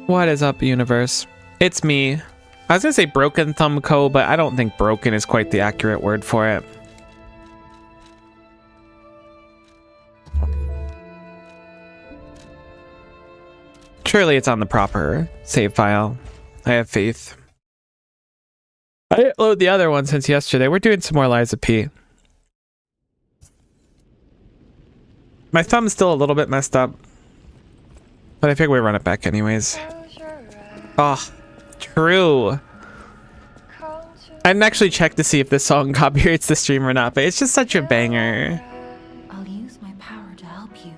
What is up, universe? It's me. I was gonna say Broken Thumb Co, but I don't think broken is quite the accurate word for it. Surely it's on the proper save file. I have faith. I didn't load the other one since yesterday. We're doing some more Liza P. My thumb's still a little bit messed up, but I figure we run it back anyways. Oh, true. I didn't actually check to see if this song copyrights the stream or not, but it's just such a banger. I'll use my power to help you.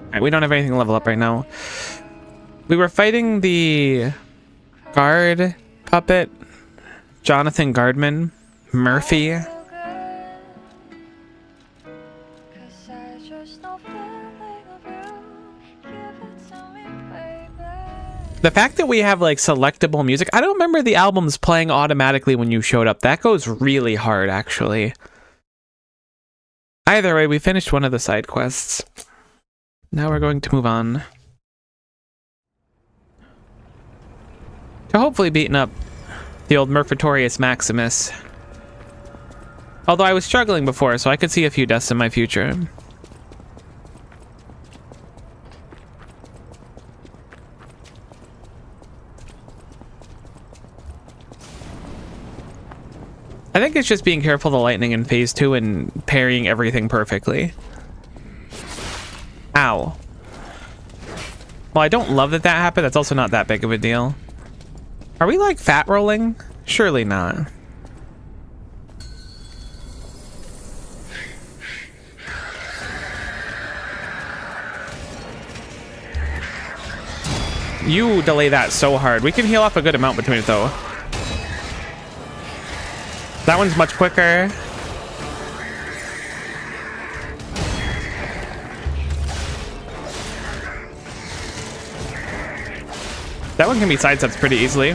Alright, we don't have anything to level up right now. We were fighting the guard puppet, Jonathan Guardman, Murphy. The fact that we have like selectable music, I don't remember the albums playing automatically when you showed up. That goes really hard, actually. Either way, we finished one of the side quests. Now we're going to move on to hopefully beating up the old Murphatorius Maximus. Although I was struggling before, so I could see a few deaths in my future. I think it's just being careful of the lightning in phase 2 and parrying everything perfectly. Ow. Well, I don't love that that happened. That's also not that big of a deal. Are we like fat rolling? Surely not. You delay that so hard. We can heal off a good amount between it though. That one's much quicker. That one can be sidestepped pretty easily.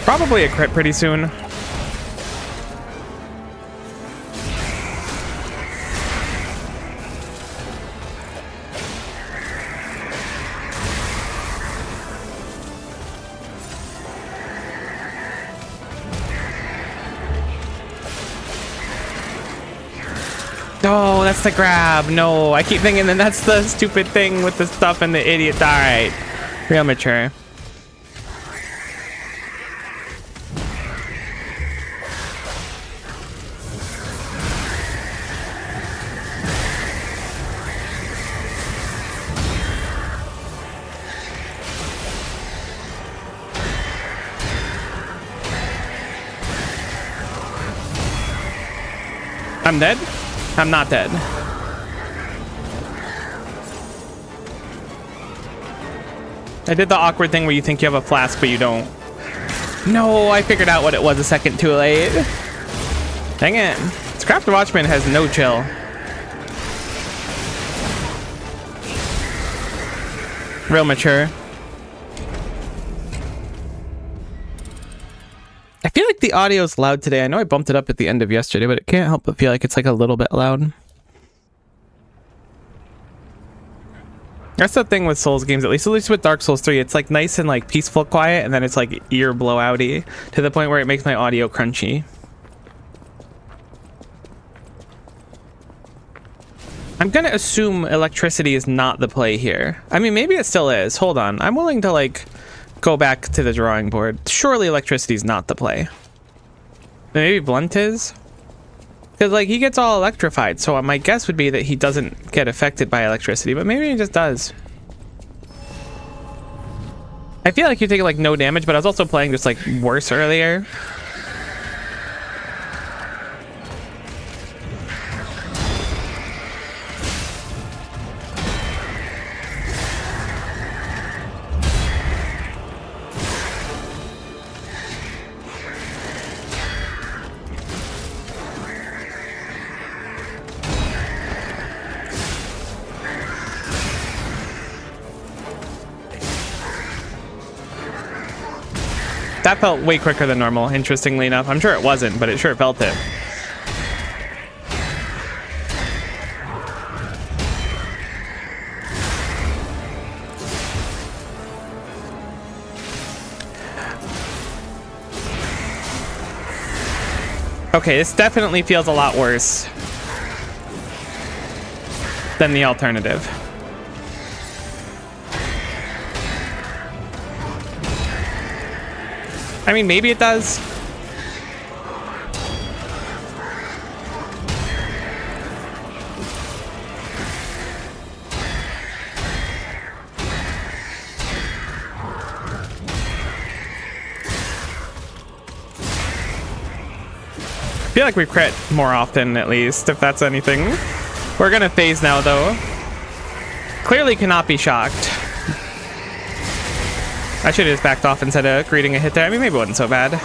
Probably a crit pretty soon. Oh, that's the grab. No, I keep thinking that that's the stupid thing with the stuff and the idiot. All right, real mature. I'm dead? I'm not dead. I did the awkward thing where you think you have a flask, but you don't. No, I figured out what it was a second too late. Dang it. Scrap the Watchman has no chill. Real mature. I feel like the audio's loud today. I know I bumped it up at the end of yesterday, but it can't help but feel like it's like a little bit loud. That's the thing with Souls games, at least with Dark Souls 3. It's like nice and like peaceful quiet, and then it's like ear blowouty to the point where it makes my audio crunchy. I'm gonna assume electricity is not the play here. I mean, maybe it still is. Hold on. I'm willing to like go back to the drawing board. Surely electricity is not the play. Maybe Blunt is? Because like he gets all electrified, so my guess would be that he doesn't get affected by electricity, but maybe he just does. I feel like you're taking like no damage, but I was also playing just like worse earlier. That felt way quicker than normal, interestingly enough. I'm sure it wasn't, but it sure felt it. Okay, this definitely feels a lot worse than the alternative. I mean, maybe it does. I feel like we crit more often, at least, if that's anything. We're gonna phase now, though. Clearly cannot be shocked. I should have just backed off instead of greeting a hit there. I mean, maybe it wasn't so bad.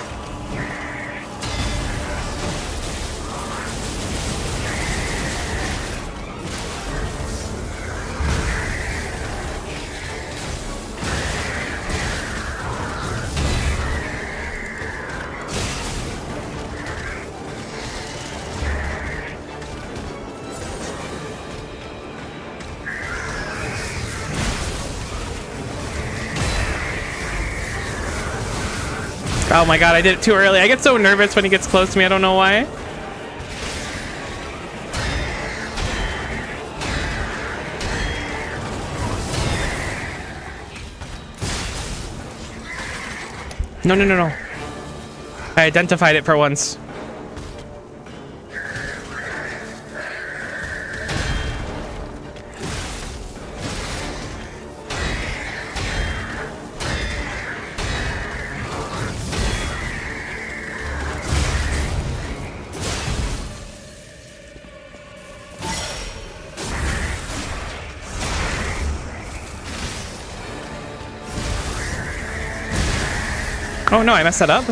Oh my god, I did it too early. I get so nervous when he gets close to me. I don't know why. No, no, no, no. I identified it for once. Oh no, I messed that up.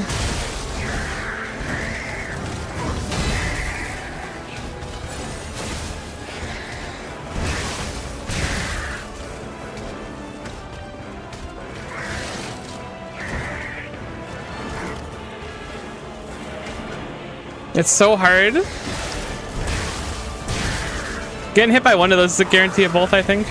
It's so hard. Getting hit by one of those is a guarantee of both, I think.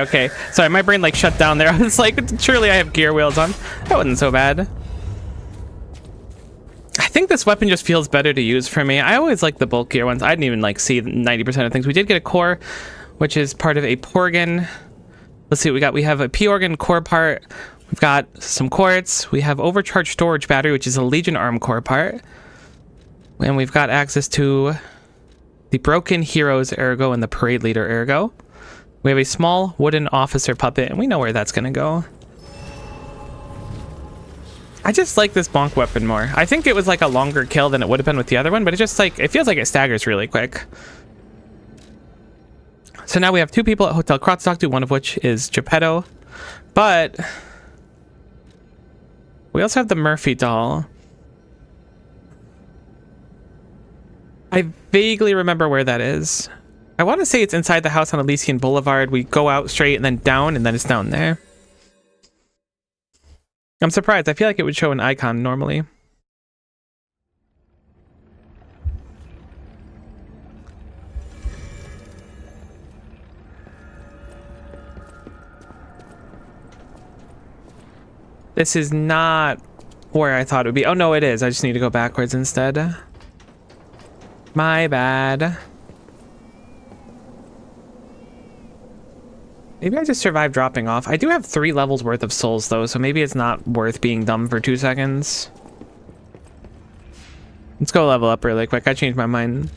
Okay. Sorry, my brain like shut down there. I was like, surely I have gear wheels on. That wasn't so bad. I think this weapon just feels better to use for me. I always like the bulkier ones. I didn't even like see 90% of things. We did get a core, which is part of a Porgan. Let's see what we got. We have a P-Organ core part. We've got some quartz. We have overcharged storage battery, which is a Legion arm core part. And we've got access to the Broken Heroes Ergo and the Parade Leader Ergo. We have a small wooden officer puppet, and we know where that's going to go. I just like this bonk weapon more. I think it was like a longer kill than it would have been with the other one, but it just like, it feels like it staggers really quick. So now we have two people at Hotel Krotz talk to, one of which is Geppetto. But we also have the Murphy doll. I vaguely remember where that is. I want to say it's inside the house on Elysian Boulevard. We go out straight and then down, and then it's down there. I'm surprised. I feel like it would show an icon normally. This is not where I thought it would be. Oh, no, it is. I just need to go backwards instead. My bad. Maybe I just survived dropping off. I do have 3 levels worth of souls, though, so maybe it's not worth being dumb for 2 seconds. Let's go level up really quick. I changed my mind.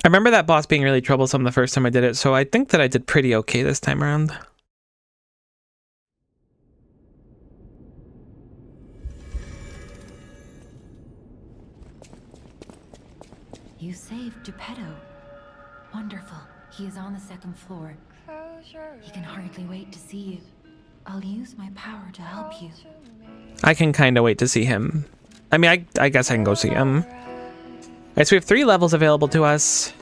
I remember that boss being really troublesome the first time I did it, so I think that I did pretty okay this time around. You saved Geppetto. Wonderful. He is on the second floor. He can hardly wait to see you. I'll use my power to help you. I can kind of wait to see him. I mean, I guess I can go see him. Alright, so we have 3 levels available to us.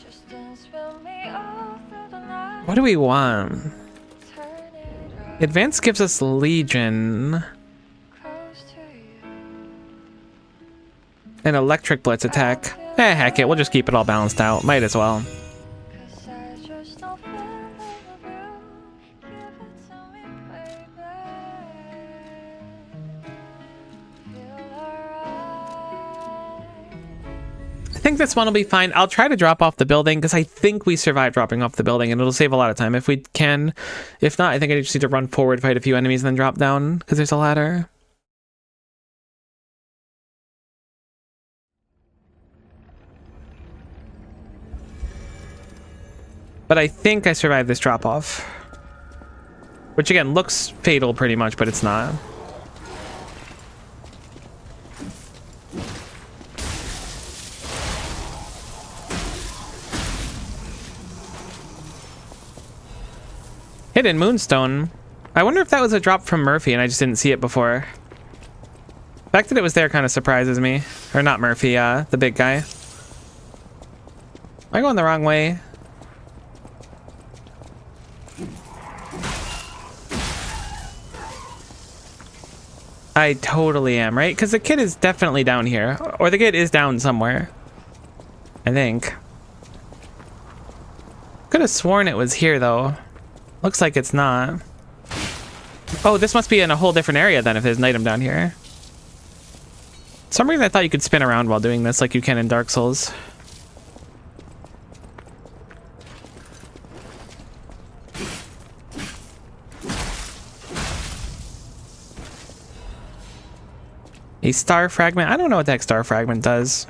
What do we want? Advance gives us Legion. An Electric Blitz attack. Heck it, we'll just keep it all balanced out. Might as well. I think this one will be fine. I'll try to drop off the building because I think we survived dropping off the building and it'll save a lot of time if we can. If not, I think I just need to run forward, fight a few enemies, and then drop down because there's a ladder. But I think I survived this drop off. Which again looks fatal pretty much, but it's not. Hidden Moonstone. I wonder if that was a drop from Murphy and I just didn't see it before. The fact that it was there kind of surprises me. Or not Murphy, the big guy. Am I going the wrong way? I totally am, right? Because the kid is definitely down here. Or the kid is down somewhere. I think. Could have sworn it was here, though. Looks like it's not. Oh, this must be in a whole different area then if there's an item down here. For some reason I thought you could spin around while doing this like you can in Dark Souls. A star fragment? I don't know what the heck star fragment does.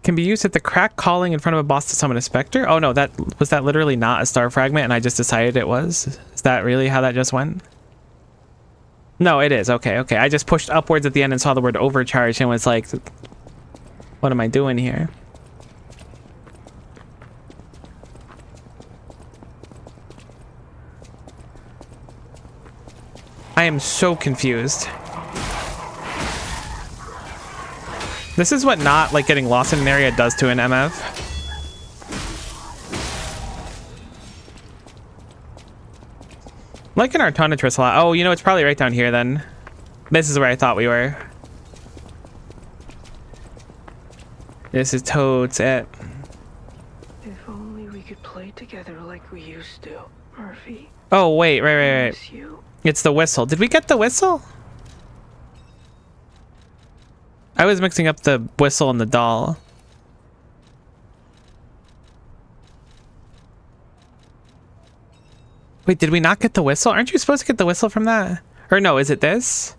Can be used at the crack calling in front of a boss to summon a specter. Oh no, that was that literally not a star fragment and I just decided it was? Is that really how that just went? No, it is. Okay, okay. I just pushed upwards at the end and saw the word overcharge and was like, what am I doing here? I am so confused. This is what not like getting lost in an area does to an MF. Like an Artonatrus a lot. Oh, you know, it's probably right down here then. This is where I thought we were. This is totes it. If only we could play together like we used to, Murphy. Oh, wait, right. It's the whistle. Did we get the whistle? I was mixing up the whistle and the doll. Wait, did we not get the whistle? Aren't you supposed to get the whistle from that? Or no, is it this?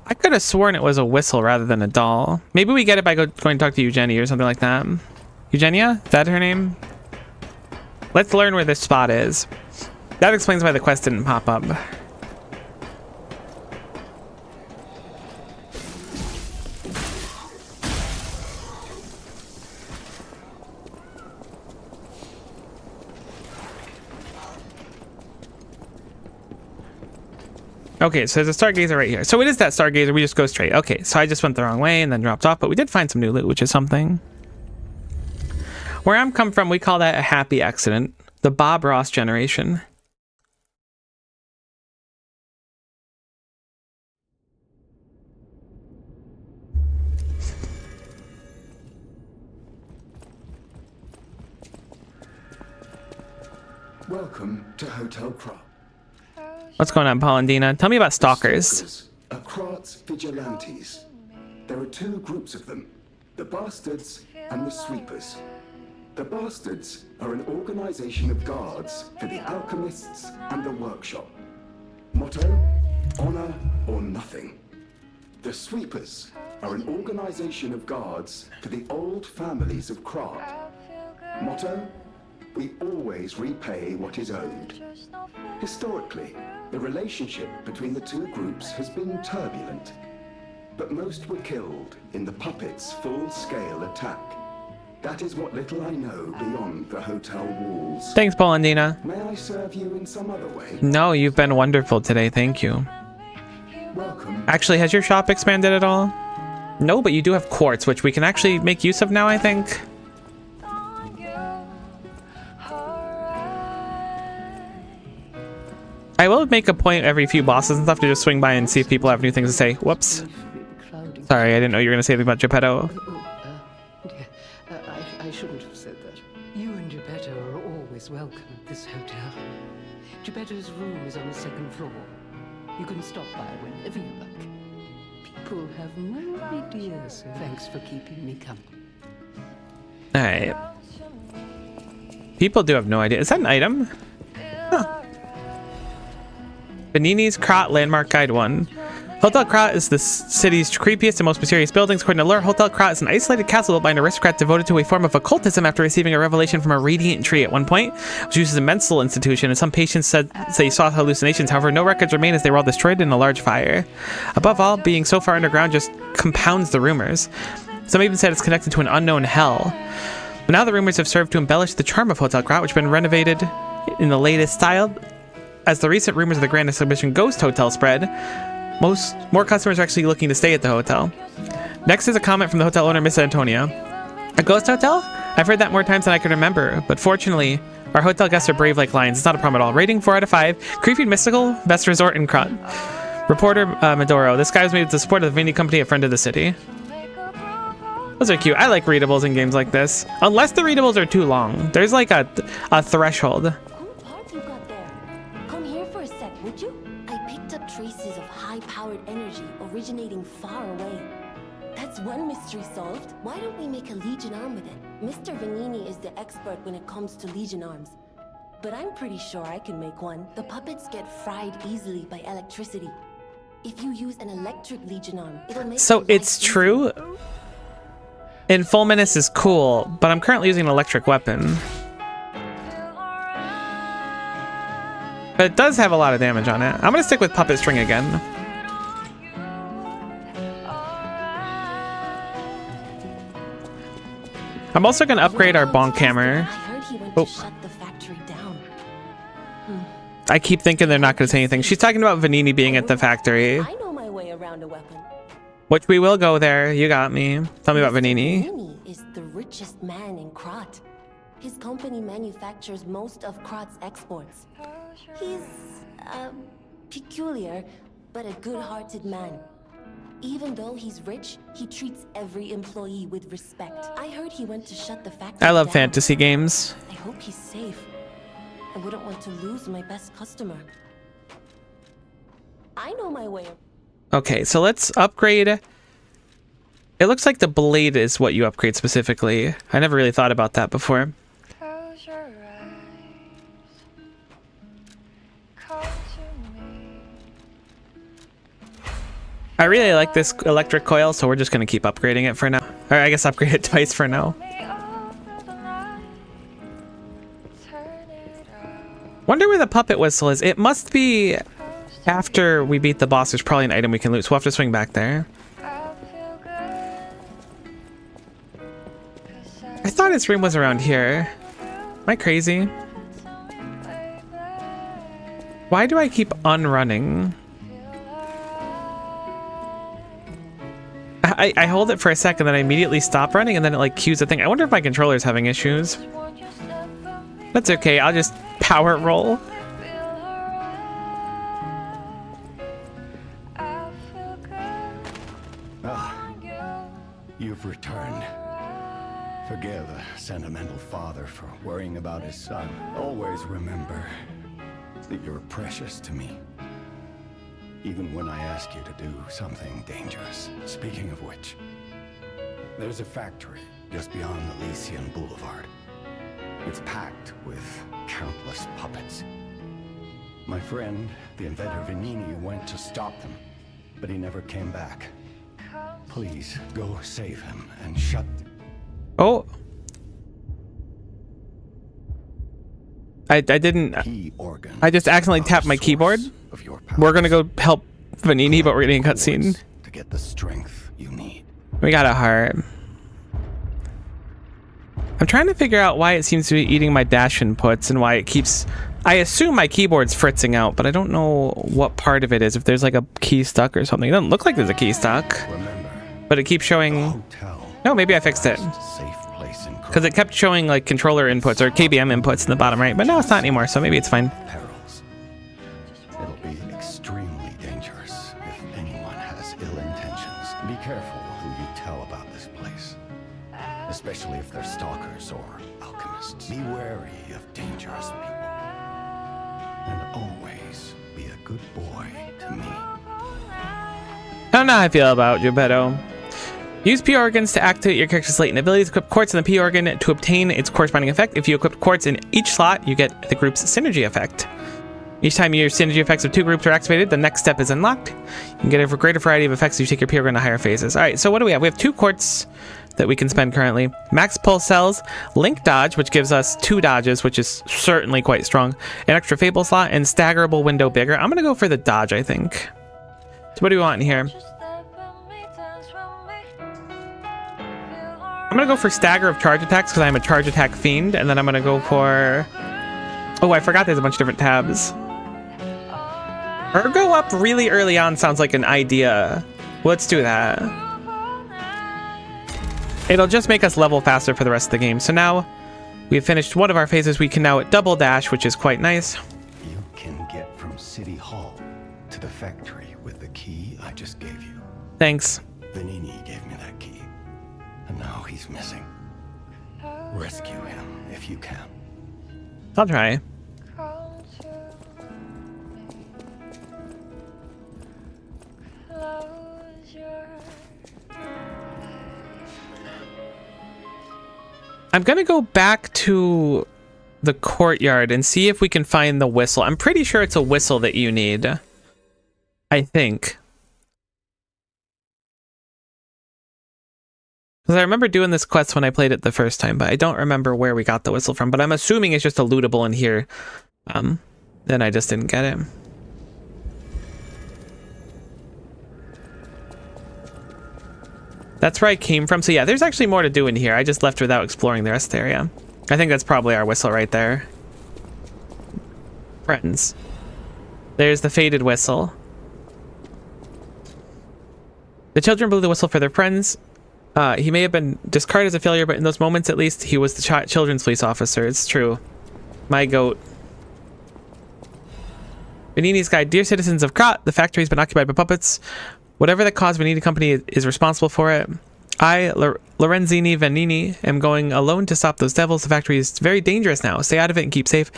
I could have sworn it was a whistle rather than a doll. Maybe we get it by going to talk to Eugenia or something like that. Eugenia? Is that her name? Let's learn where this spot is. That explains why the quest didn't pop up. Okay, so there's a stargazer right here. So it is that stargazer, we just go straight. Okay, so I just went the wrong way and then dropped off, but we did find some new loot, which is something. Where I'm come from, we call that a happy accident. The Bob Ross generation. Welcome to Hotel Crop. What's going on, Paulandina? Tell me about stalkers. Are Krat's vigilantes. There are 2 groups of them, the bastards and the sweepers. The Bastards are an organization of guards for the alchemists and the workshop. Motto, honor or nothing. The Sweepers are an organization of guards for the old families of Krat. Motto, we always repay what is owed. Historically, the relationship between the two groups has been turbulent, but most were killed in the puppets' full-scale attack. That is what little I know beyond the hotel walls. Thanks, Paulandina. May I serve you in some other way? No, you've been wonderful today. Thank you. Welcome. Actually, has your shop expanded at all? No, but you do have quartz, which we can actually make use of now, I think. I will make a point every few bosses and stuff to just swing by and see if people have new things to say. Whoops. Sorry, I didn't know you were going to say anything about Geppetto. I shouldn't have said that. You and Geppetto are always welcome at this hotel. Geppetto's room is on the second floor. You can stop by whenever you like. People have no idea, so thanks for keeping me company. Alright. People do have no idea. Is that an item? Huh. Benini's Krat Landmark Guide 1. Hotel Krat is the city's creepiest and most mysterious buildings. According to lore, Hotel Krat is an isolated castle built by an aristocrat devoted to a form of occultism after receiving a revelation from a radiant tree at one point, which uses a mental institution, and some patients said they saw hallucinations. However, no records remain as they were all destroyed in a large fire. Above all, being so far underground just compounds the rumors. Some even said it's connected to an unknown hell. But now the rumors have served to embellish the charm of Hotel Krat, which has been renovated in the latest style. As the recent rumors of the Grand Exhibition Ghost Hotel spread, more customers are actually looking to stay at the hotel. Next is a comment from the hotel owner, Miss Antonia. A ghost hotel? I've heard that more times than I can remember, but fortunately, our hotel guests are brave like lions. It's not a problem at all. Rating 4 out of 5. Creepy and mystical, best resort in Krat. Reporter Medoro. This guy was made with the support of the Vini Company, a friend of the city. Those are cute. I like readables in games like this. Unless the readables are too long. There's like a threshold. Originating far away. That's one mystery solved. Why don't we make a Legion arm with it? Mr. Vanini is the expert when it comes to Legion arms. But I'm pretty sure I can make one. The puppets get fried easily by electricity. If you use an electric Legion arm, it'll make So it's true. And Fulminous is cool, but I'm currently using an electric weapon. But it does have a lot of damage on it. I'm gonna stick with puppet string again. I'm also going to upgrade our bonk hammer. I keep thinking they're not going to say anything. She's talking about Vanini being at the factory. I know my way around a weapon. Which we will go there. You got me. Tell me about Vanini. Vanini is the richest man in Krat. His company manufactures most of Krat's exports. He's peculiar, but a good-hearted man. Even though he's rich, he treats every employee with respect. I heard he went to shut the factory I love down. fantasy games. I hope he's safe. I wouldn't want to lose my best customer. I know my way. Okay, so let's upgrade. It looks like the blade is what you upgrade specifically. I never really thought about that before. Close your eyes. Come to me. I really like this electric coil, so we're just going to keep upgrading it for now. Or I guess upgrade it twice for now. Wonder where the puppet whistle is. It must be after we beat the boss. There's probably an item we can loot, so we'll have to swing back there. I thought his room was around here. Am I crazy? Why do I keep unrunning? I hold it for a second, then I immediately stop running, and then it like cues the thing. I wonder if my controller's having issues. That's okay, I'll just power roll. Ah, you've returned. Forgive a sentimental father for worrying about his son. Always remember that you're precious to me. Even when I ask you to do something dangerous. Speaking of which, there's a factory just beyond the Lycian Boulevard. It's packed with countless puppets. My friend, the inventor Vanini, went to stop them, but he never came back. Please, go save him and shut... Oh. I didn't... Key organ. I just accidentally tapped my keyboard. We're gonna go help Vanini, but we're getting a cutscene. To get the strength you need. We got a heart. I'm trying to figure out why it seems to be eating my dash inputs and why it keeps... I assume my keyboard's fritzing out, but I don't know what part of it is. If there's like a key stuck or something. It doesn't look like there's a key stuck. Remember, but it keeps showing... No, maybe I fixed it. Because it kept showing like controller inputs or KBM inputs in the bottom right, but now it's not anymore, so maybe it's fine. Perils. It'll be extremely dangerous if anyone has ill intentions. Be careful who you tell about this place, especially if they're stalkers or alchemists. Be wary of dangerous people. And always be a good boy to me. I don't know how I feel about Geppetto. Use P organs to activate your character's latent abilities. Equip quartz in the P organ to obtain its corresponding effect. If you equip quartz in each slot, you get the group's synergy effect. Each time your synergy effects of two groups are activated, the next step is unlocked. You can get a greater variety of effects if you take your P organ to higher phases. All right, so what do we have? We have 2 quartz that we can spend currently. Max pulse cells, link dodge, which gives us 2 dodges, which is certainly quite strong. An extra fable slot, and staggerable window bigger. I'm gonna go for the dodge, I think. So what do we want in here? I'm gonna go for stagger of charge attacks because I'm a charge attack fiend, and then I'm gonna go for... Oh, I forgot there's a bunch of different tabs. Ergo up really early on sounds like an idea. Let's do that. It'll just make us level faster for the rest of the game. So now we've finished one of our phases. We can now double dash, which is quite nice. You can get from City Hall to the factory with the key I just gave you. Thanks. Vanini gave me that key, and now he's missing. Rescue him if you can. I'll try. I'm gonna go back to the courtyard and see if we can find the whistle. I'm pretty sure it's a whistle that you need. I think. Because I remember doing this quest when I played it the first time, but I don't remember where we got the whistle from. But I'm assuming it's just a lootable in here. Then I just didn't get it. That's where I came from. So yeah, there's actually more to do in here. I just left without exploring the rest of the area. I think that's probably our whistle right there. Friends. There's the faded whistle. The children blew the whistle for their friends. He may have been discarded as a failure, but in those moments at least, he was the children's police officer. It's true. My goat. Vanini's guide. Dear citizens of Krat, the factory has been occupied by puppets. Whatever that caused, Vanini Company is responsible for it. I, Lorenzini Vanini, am going alone to stop those devils. The factory is very dangerous now. Stay out of it and keep safe.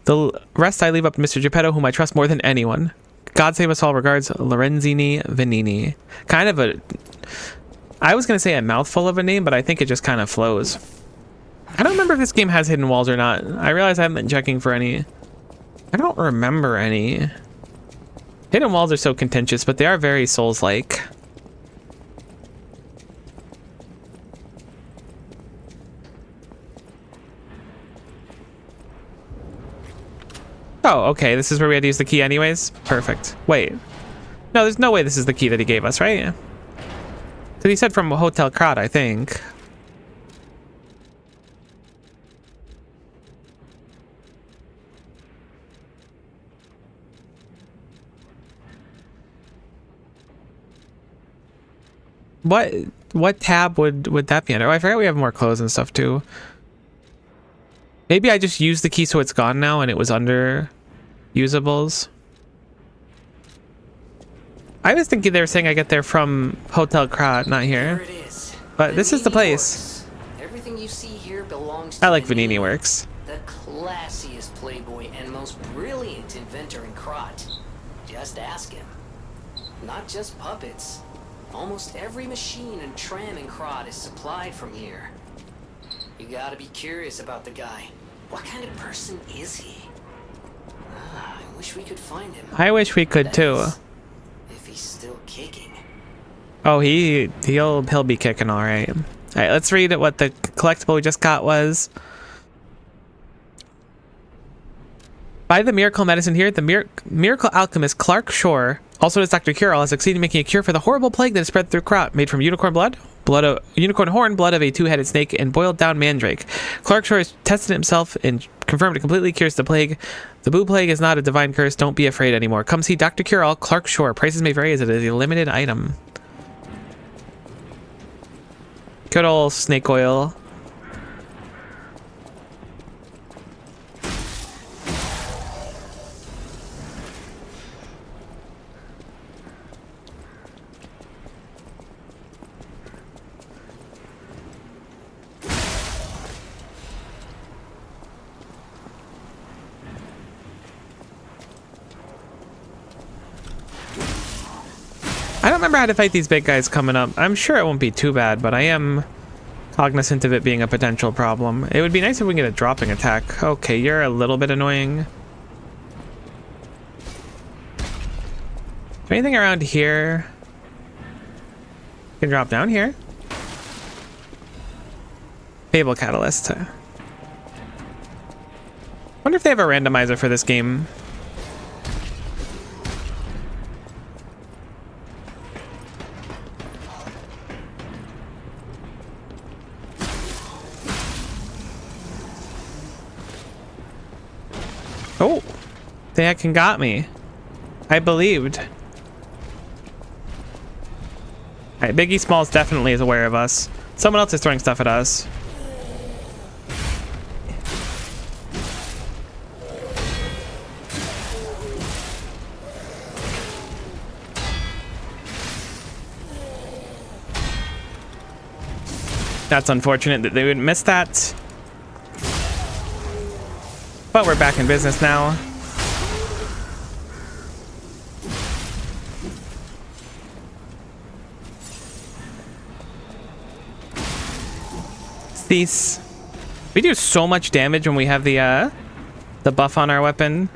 The rest I leave up to Mr. Geppetto, whom I trust more than anyone. God save us all. Regards, Lorenzini Vanini. Kind of a... I was going to say a mouthful of a name, but I think it just kind of flows. I don't remember if this game has hidden walls or not. I realize I haven't been checking for any. I don't remember any. Hidden walls are so contentious, but they are very Souls-like. Oh, okay. This is where we had to use the key anyways? Perfect. Wait. No, there's no way this is the key that he gave us, right? Because he said from Hotel Krat, I think. What tab would that be under? Oh, I forgot we have more clothes and stuff too. Maybe I just used the key so it's gone now and it was under usables. I was thinking they were saying I get there from Hotel Krat, not here. There it is. But this is the place. Everything you see here belongs to I like Vanini Works. the classiest playboy and most brilliant inventor in Krat. Just ask him. Not just puppets. Almost every machine and tram in Krat is supplied from here. You gotta be curious about the guy. What kind of person is he? I wish we could find him. I wish we could too. If he's still kicking. Oh, he'll be kicking all right. All right, let's read what the collectible we just got was. By the miracle medicine here, the miracle alchemist Clark Shore, also as Dr. Curel, has succeeded in making a cure for the horrible plague that has spread through Krot, made from unicorn blood, blood of unicorn horn, blood of a two-headed snake, and boiled down mandrake. Clark Shore has tested himself and confirmed it completely cures the plague. The Boo Plague is not a divine curse. Don't be afraid anymore. Come see Dr. Curel, Clark Shore. Prices may vary as it is a limited item. Good old snake oil. I don't remember how to fight these big guys coming up. I'm sure it won't be too bad, but I am cognizant of it being a potential problem. It would be nice if we can get a dropping attack. Okay, you're a little bit annoying. Anything around here? Can drop down here. Fable Catalyst. Wonder if they have a randomizer for this game. Oh, they heckin' got me. I believed. Alright, Biggie Smalls definitely is aware of us. Someone else is throwing stuff at us. That's unfortunate that they would miss that. But we're back in business now. Cease. We do so much damage when we have the buff on our weapon.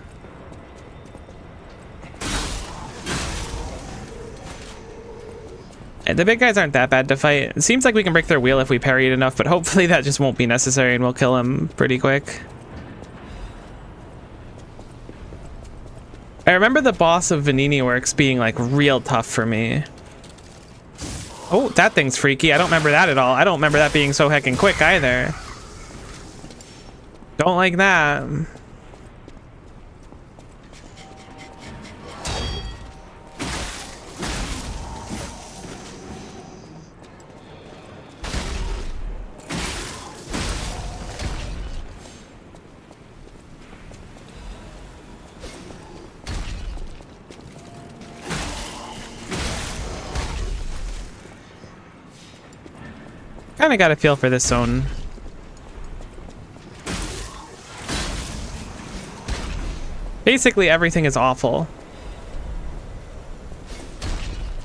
And the big guys aren't that bad to fight. It seems like we can break their wheel if we parry it enough, but hopefully that just won't be necessary and we'll kill him pretty quick. I remember the boss of Vanini Works being like real tough for me. Oh, that thing's freaky. I don't remember that at all. I don't remember that being so heckin' quick either. Don't like that. Kinda got a feel for this zone. Basically, everything is awful.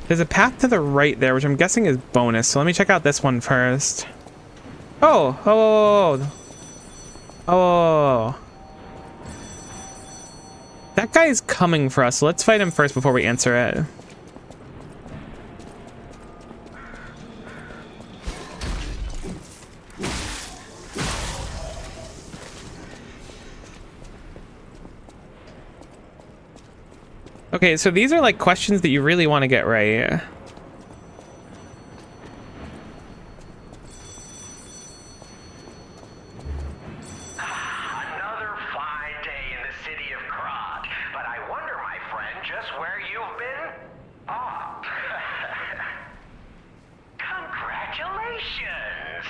There's a path to the right there, which I'm guessing is bonus. So let me check out this one first. Oh. That guy is coming for us. So let's fight him first before we answer it. Okay, so these are like questions that you really want to get right. Another fine day in the city of Krot, but I wonder, my friend, just where you've been? Oh. Congratulations!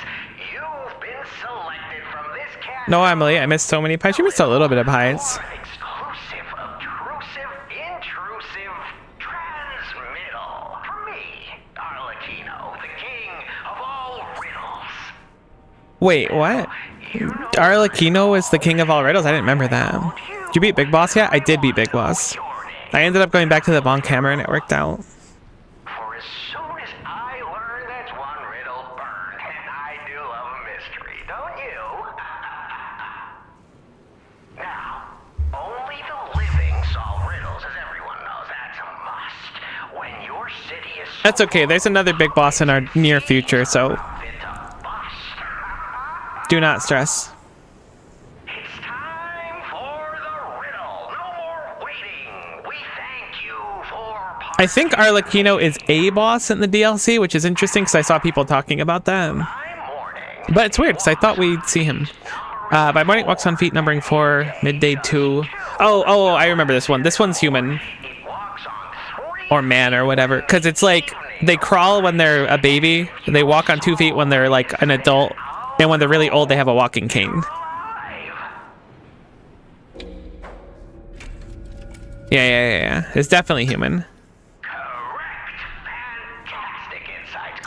You've been selected from this cast. No, Emily, I missed so many pies. You missed a little bit of pies. Exclusive, obtrusive, intrusive, transmittal. For me, Arlecchino, the king of all riddles. Wait, what? Arlecchino is the king of all riddles? I didn't remember that. Did you beat Big Boss yet? I did beat Big Boss. I ended up going back to the Bonk Hammer and it worked out. For as soon as I learn that's one riddle burned, and I do love a mystery, don't you? That's okay. There's another big boss in our near future, so do not stress. It's time for the riddle. No more waiting. We thank you for. I think Arlecchino is a boss in the DLC, which is interesting because I saw people talking about that. But it's weird because I thought we'd see him. By morning, walks on feet, numbering 4, midday 2. Oh, I remember this one. This one's human. Or man or whatever. Because it's like they crawl when they're a baby. They walk on 2 feet when they're like an adult. And when they're really old, they have a walking cane. Yeah. It's definitely human.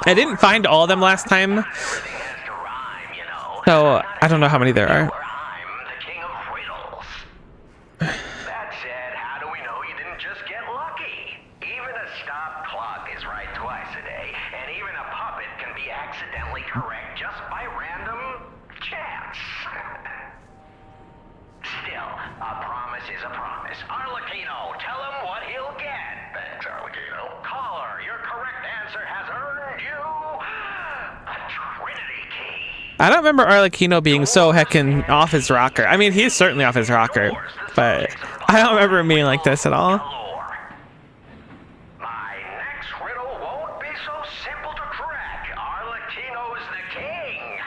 I didn't find all of them last time. So I don't know how many there are. That said, how do we know you didn't just get lucky? Even a stop clock is right twice a day, and even a puppet can be accidentally correct just by random chance. Still, a promise is a promise. Arlecchino, tell him what he'll get. Thanks, Arlecchino. Caller, your correct answer has earned you a Trinity key. I don't remember Arlecchino being so heckin' off his rocker. I mean, he's certainly off his rocker, but I don't remember him being like this at all. My next riddle won't be so simple to crack. Arlecchino's the king.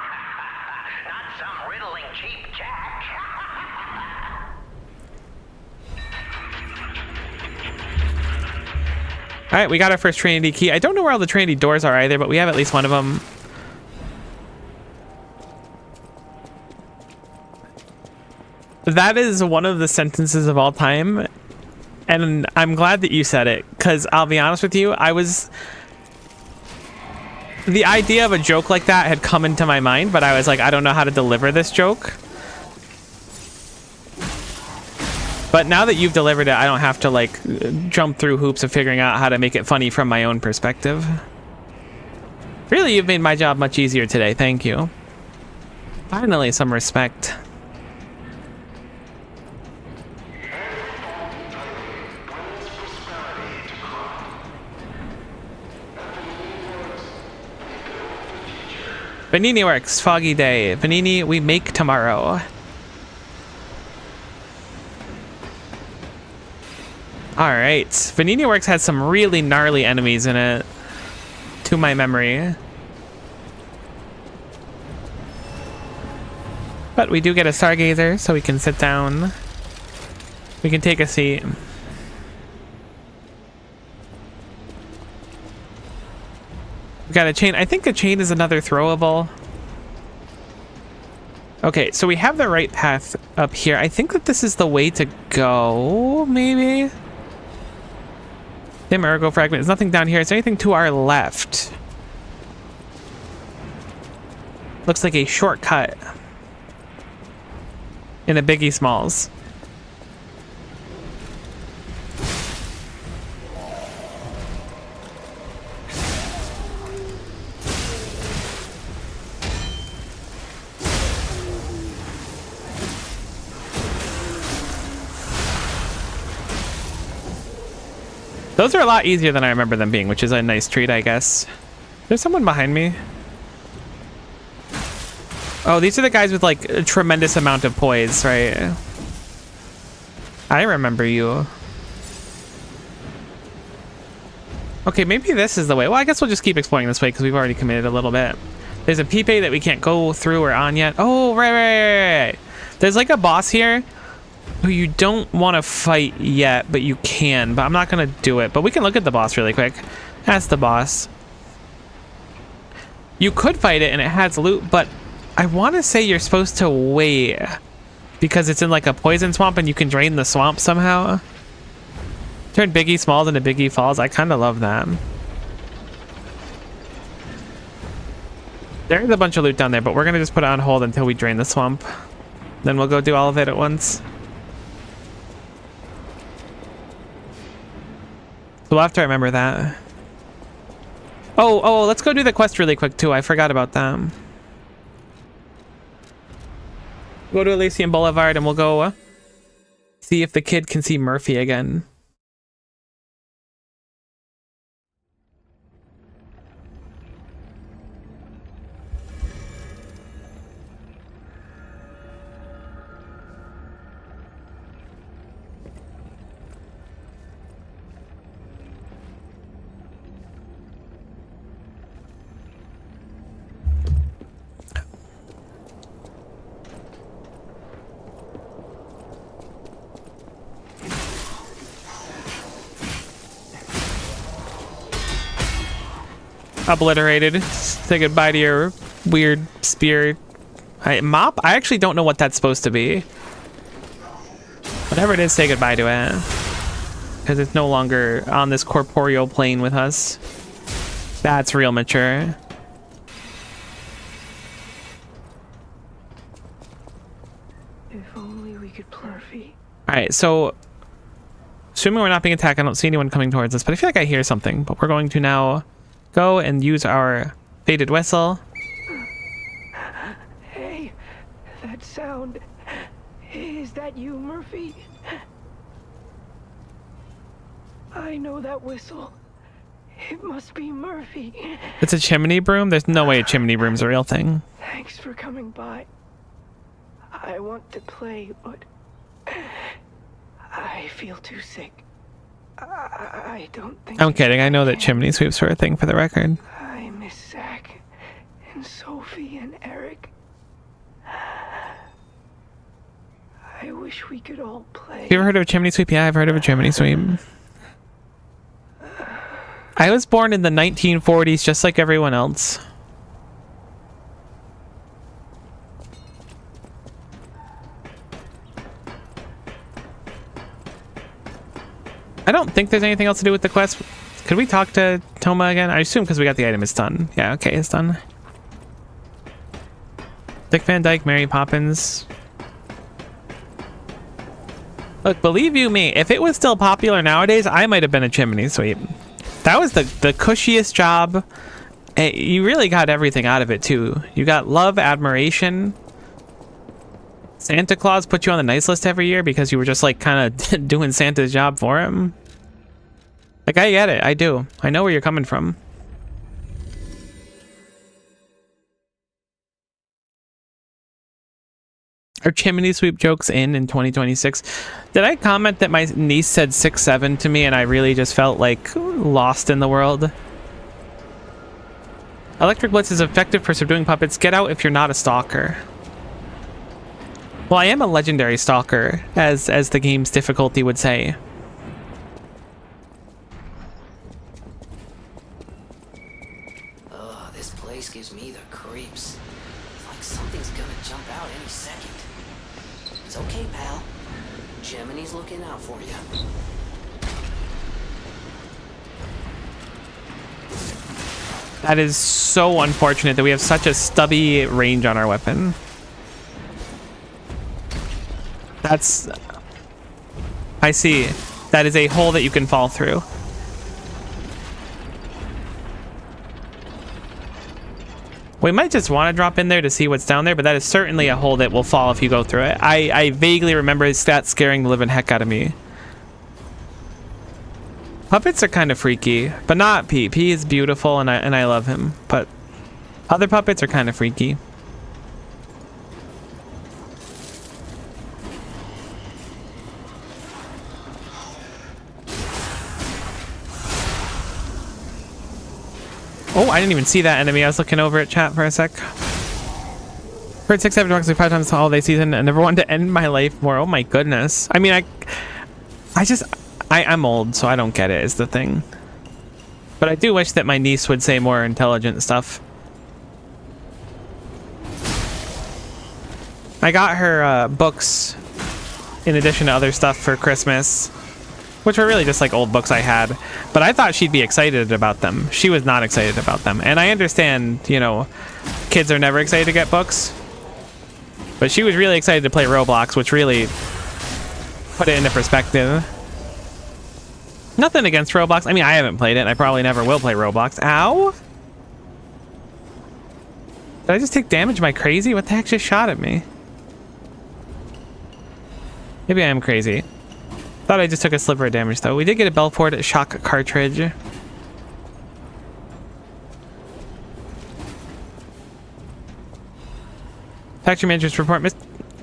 Not some riddling cheap jack. All right, we got our first Trinity key. I don't know where all the Trinity doors are either, but we have at least one of them. That is one of the sentences of all time, and I'm glad that you said it, because I'll be honest with you, the idea of a joke like that had come into my mind, but I was like, I don't know how to deliver this joke. But now that you've delivered it, I don't have to like jump through hoops of figuring out how to make it funny from my own perspective. Really, you've made my job much easier today. Thank you. Finally, some respect. Vanini works. Foggy day. Vanini, we make tomorrow. Alright. Vanini Works has some really gnarly enemies in it, to my memory. But we do get a Stargazer, so we can sit down. We can take a seat. We got a chain. I think a chain is another throwable. Okay, so we have the right path up here. I think that this is the way to go, maybe? Dim ergo fragment. There's nothing down here. Is there anything to our left? Looks like a shortcut. In a Biggie Smalls. Those are a lot easier than I remember them being, which is a nice treat, I guess. There's someone behind me. Oh, these are the guys with like a tremendous amount of poise, right? I remember you. Okay, maybe this is the way. Well, I guess we'll just keep exploring this way because we've already committed a little bit. There's a Pipe that we can't go through or on yet. Oh, right. There's like a boss here who you don't want to fight yet, but you can. But I'm not going to do it. But we can look at the boss really quick. That's the boss. You could fight it and it has loot, but I want to say you're supposed to wait because it's in like a poison swamp and you can drain the swamp somehow. Turn Biggie Smalls into Biggie Falls. I kind of love that. There's a bunch of loot down there, but we're going to just put it on hold until we drain the swamp. Then we'll go do all of it at once. So we'll have to remember that. Oh, let's go do the quest really quick too. I forgot about that. Go to Elysium Boulevard and we'll go see if the kid can see Murphy again. obliterated. Say goodbye to your weird spear. Mop? I actually don't know what that's supposed to be. Whatever it is, say goodbye to it. Because it's no longer on this corporeal plane with us. That's real mature. If only we could plurfy. Alright, so assuming we're not being attacked, I don't see anyone coming towards us, but I feel like I hear something. But we're going to now go and use our faded whistle. Hey, that sound. Is that you, Murphy? I know that whistle. It must be Murphy. It's a chimney broom? There's no way a chimney broom's a real thing. Thanks for coming by. I want to play, but I feel too sick. I don't think... I'm kidding. I know that chimney sweeps are a thing for the record. I miss Zach and Sophie and Eric. I wish we could all play. You ever heard of a chimney sweep? Yeah, I've heard of a chimney sweep. I was born in the 1940s, just like everyone else. I don't think there's anything else to do with the quest. Could we talk to Toma again? I assume because we got the item, it's done. Yeah, okay, it's done. Dick Van Dyke, Mary Poppins. Look, believe you me, if it was still popular nowadays, I might have been a chimney sweep. That was the cushiest job. You really got everything out of it, too. You got love, admiration. Santa Claus put you on the nice list every year because you were just, like, kind of doing Santa's job for him. Like, I get it. I do. I know where you're coming from. Are chimney sweep jokes in 2026? Did I comment that my niece said 6'7" to me and I really just felt like lost in the world? Electric Blitz is effective for subduing puppets. Get out if you're not a stalker. Well, I am a legendary stalker, as the game's difficulty would say. Ugh, this place gives me the creeps. It's like something's gonna jump out any second. It's okay, pal. Jiminy's looking out for you. That is so unfortunate that we have such a stubby range on our weapon. That's... I see. That is a hole that you can fall through. We might just want to drop in there to see what's down there, but that is certainly a hole that will fall if you go through it. I vaguely remember that scaring the living heck out of me. Puppets are kind of freaky, but not P. P is beautiful and I love him, but other puppets are kind of freaky. Oh, I didn't even see that enemy. I was looking over at chat for a sec. Heard 6 7 talks like 5 times the holiday season and never wanted to end my life more. Oh my goodness. I mean, I'm old, so I don't get it, is the thing. But I do wish that my niece would say more intelligent stuff. I got her books in addition to other stuff for Christmas, which were really just like old books I had. But I thought she'd be excited about them. She was not excited about them. And I understand, you know, kids are never excited to get books. But she was really excited to play Roblox, which really put it into perspective. Nothing against Roblox. I mean, I haven't played it, and I probably never will play Roblox. Ow! Did I just take damage? Am I crazy? What the heck just shot at me? Maybe I am crazy. Thought I just took a sliver of damage, though. We did get a Belfort shock cartridge. Factory manager's report.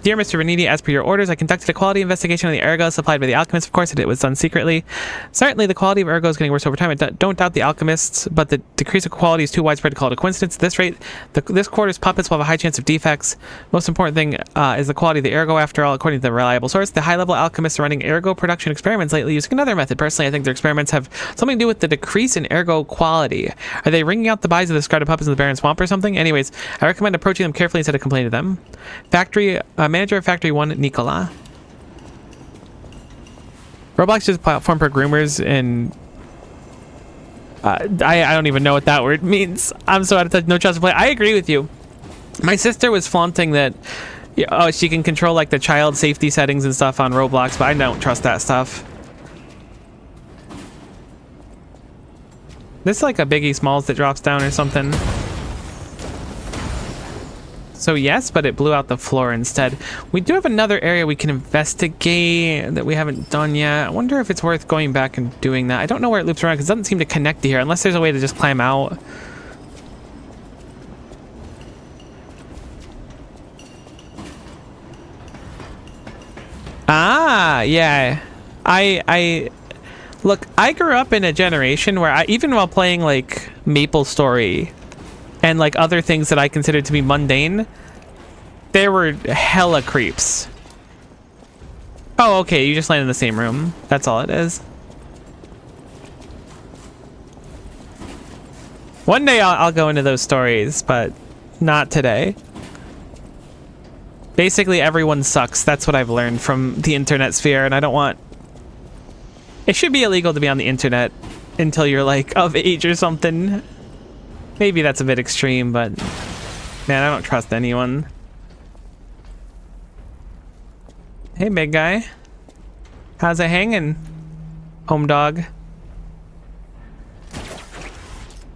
Dear Mr. Veniti, as per your orders, I conducted a quality investigation on the ergo supplied by the alchemists. Of course, it was done secretly. Certainly, the quality of ergo is getting worse over time. I don't doubt the alchemists, but the decrease of quality is too widespread to call it a coincidence. At this rate, this quarter's puppets will have a high chance of defects. Most important thing is the quality of the ergo. After all, according to the reliable source, the high-level alchemists are running ergo production experiments lately using another method. Personally, I think their experiments have something to do with the decrease in ergo quality. Are they wringing out the bodies of the discarded puppets in the barren swamp or something? Anyways, I recommend approaching them carefully instead of complaining to them. Manager of Factory 1, Nicola. Roblox is a platform for groomers, and I don't even know what that word means. I'm so out of touch. No trust to play. I agree with you. My sister was flaunting that she can control like the child safety settings and stuff on Roblox, but I don't trust that stuff. This is like a Biggie Smalls that drops down or something. So yes, but it blew out the floor instead. We do have another area we can investigate that we haven't done yet. I wonder if it's worth going back and doing that. I don't know where it loops around because it doesn't seem to connect to here unless there's a way to just climb out. Ah, yeah. Look, I grew up in a generation where even while playing like MapleStory and like other things that I considered to be mundane, there were hella creeps. Oh, okay, you just land in the same room. That's all it is. One day I'll go into those stories, but not today. Basically, everyone sucks. That's what I've learned from the internet sphere, and I don't want... It should be illegal to be on the internet until you're like of age or something. Maybe that's a bit extreme, but man, I don't trust anyone. Hey, big guy. How's it hanging, home dog?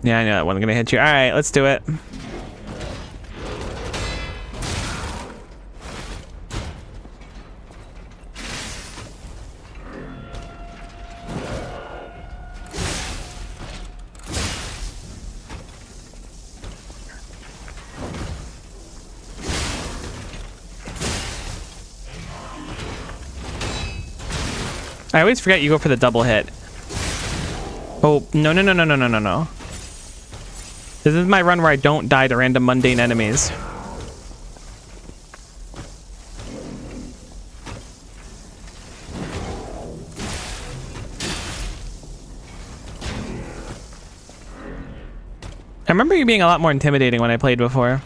Yeah, I know that wasn't gonna hit you. All right, let's do it. I always forget you go for the double hit. Oh, no. This is my run where I don't die to random mundane enemies. I remember you being a lot more intimidating when I played before.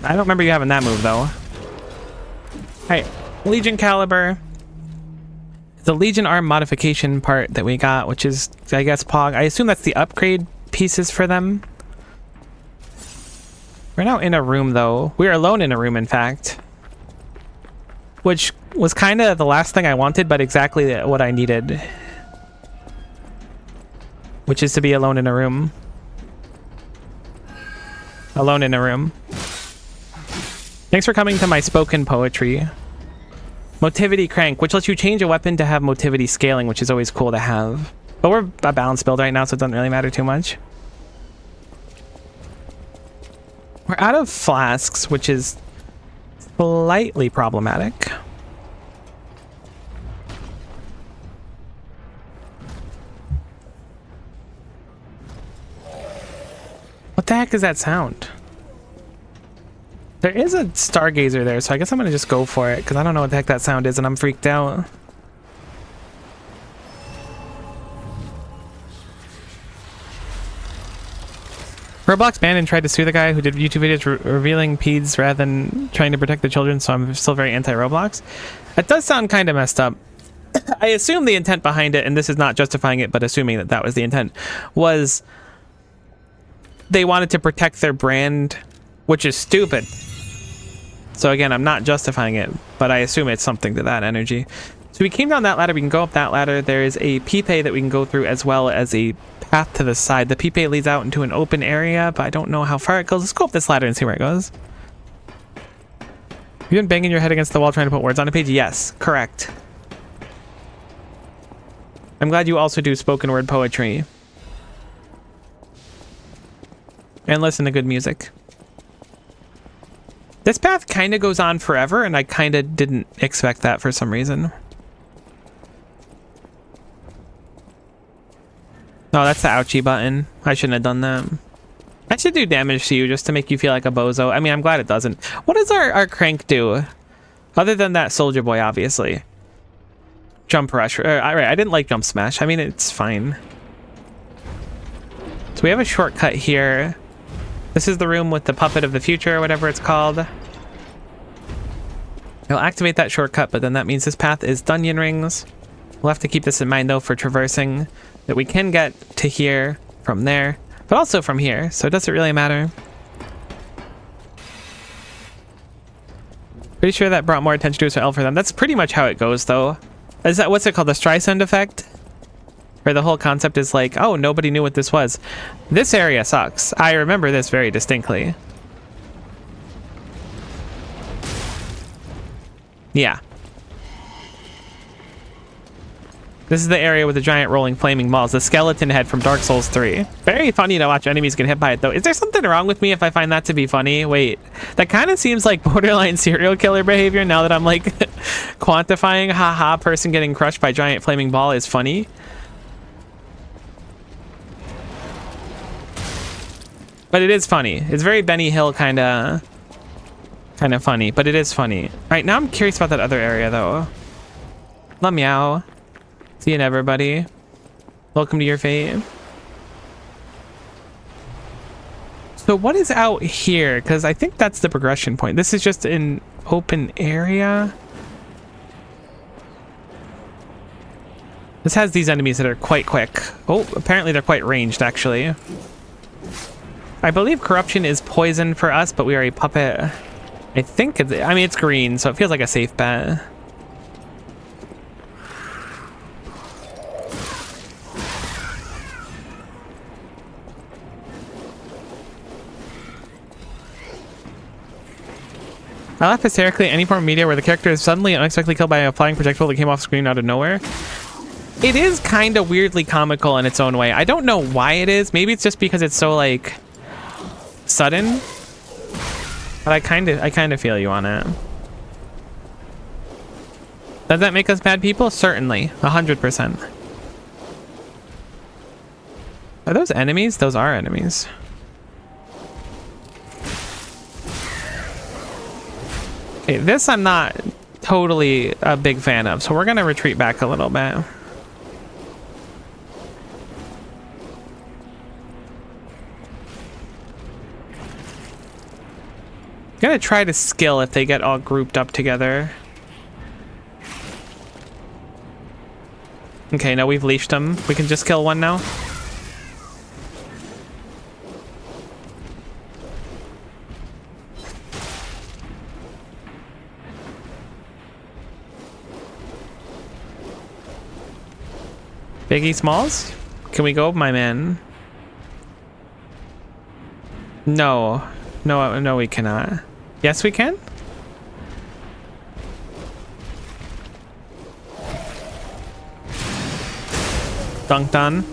I don't remember you having that move though. Alright, Legion Caliber. The Legion Arm modification part that we got, which is, I guess, Pog. I assume that's the upgrade pieces for them. We're now in a room, though. We're alone in a room, in fact. Which was kind of the last thing I wanted, but exactly what I needed. Which is to be alone in a room. Alone in a room. Thanks for coming to my spoken poetry. Motivity Crank, which lets you change a weapon to have motivity scaling, which is always cool to have. But we're a balanced build right now, so it doesn't really matter too much. We're out of flasks, which is slightly problematic. What the heck is that sound? There is a stargazer there, so I guess I'm gonna just go for it because I don't know what the heck that sound is and I'm freaked out. Roblox banned and tried to sue the guy who did YouTube videos revealing peds rather than trying to protect the children, so I'm still very anti-Roblox. That does sound kind of messed up. I assume the intent behind it, and this is not justifying it, but assuming that that was the intent, was they wanted to protect their brand, which is stupid. So again, I'm not justifying it, but I assume it's something to that energy. So we came down that ladder, we can go up that ladder. There is a Pipe that we can go through as well as a path to the side. The Pipe leads out into an open area, but I don't know how far it goes. Let's go up this ladder and see where it goes. You've been banging your head against the wall trying to put words on a page? Yes, correct. I'm glad you also do spoken word poetry. and listen to good music. This path kind of goes on forever, and I kind of didn't expect that for some reason. Oh, that's the ouchie button. I shouldn't have done that. I should do damage to you just to make you feel like a bozo. I mean, I'm glad it doesn't. What does our crank do? Other than that soldier boy, obviously. Jump rush. Alright, I didn't like jump smash. I mean, it's fine. So we have a shortcut here. This is the room with the puppet of the future, or whatever it's called. I'll activate that shortcut, but then that means this path is dungeon rings. We'll have to keep this in mind, though, for traversing. That we can get to here from there, but also from here, so it doesn't really matter. Pretty sure that brought more attention to us for them. That's pretty much how it goes, though. Is that, what's it called, the Streisand effect? Where the whole concept is like, oh, nobody knew what this was. This area sucks. I remember this very distinctly. Yeah. This is the area with the giant rolling flaming balls, the skeleton head from Dark Souls 3. Very funny to watch enemies get hit by it, though. Is there something wrong with me if I find that to be funny? Wait, that kind of seems like borderline serial killer behavior now that I'm like quantifying haha person getting crushed by giant flaming ball is funny. But it is funny. It's very Benny Hill kind of funny, but it is funny. All right, now I'm curious about that other area, though. La meow. Seeing everybody. Welcome to your fate. So what is out here? Because I think that's the progression point. This is just an open area. This has these enemies that are quite quick. Oh, apparently they're quite ranged, actually. I believe corruption is poison for us, but we are a puppet. I think it's, I mean, it's green, so it feels like a safe bet. I laugh hysterically at any form of media where the character is suddenly and unexpectedly killed by a flying projectile that came off screen out of nowhere. It is kind of weirdly comical in its own way. I don't know why it is. Maybe it's just because it's so like sudden. But I kind of feel you on it. Does that make us bad people? Certainly, 100%. Are those enemies? Those are enemies. Okay, this I'm not totally a big fan of, so we're gonna retreat back a little bit. Gonna try to skill if they get all grouped up together. Okay, no, we've leashed them. We can just kill one now. Biggie Smalls? Can we go, my man? No. No, we cannot. Yes, we can? Dunked on.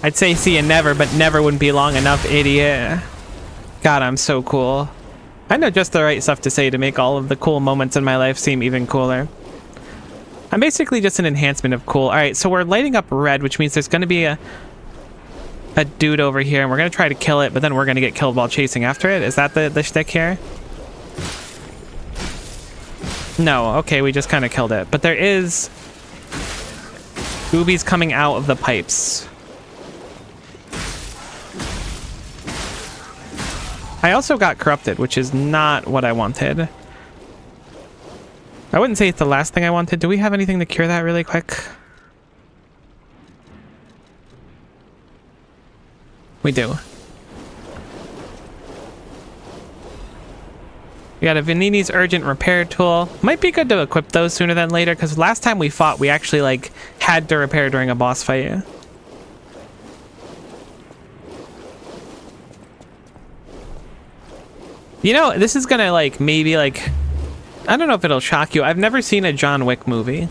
I'd say see you never, but never wouldn't be long enough, idiot. God, I'm so cool. I know just the right stuff to say to make all of the cool moments in my life seem even cooler. I'm basically just an enhancement of cool. All right, so we're lighting up red, which means there's going to be a dude over here, and we're going to try to kill it, but then we're going to get killed while chasing after it. Is that the shtick here? No, okay, we just kind of killed it. But there is boobies coming out of the pipes. I also got corrupted, which is not what I wanted. I wouldn't say it's the last thing I wanted. Do we have anything to cure that really quick? We do. We got a Venini's Urgent Repair Tool. Might be good to equip those sooner than later, because last time we fought, we actually like had to repair during a boss fight. You know, this is gonna like maybe like, I don't know if it'll shock you. I've never seen a John Wick movie.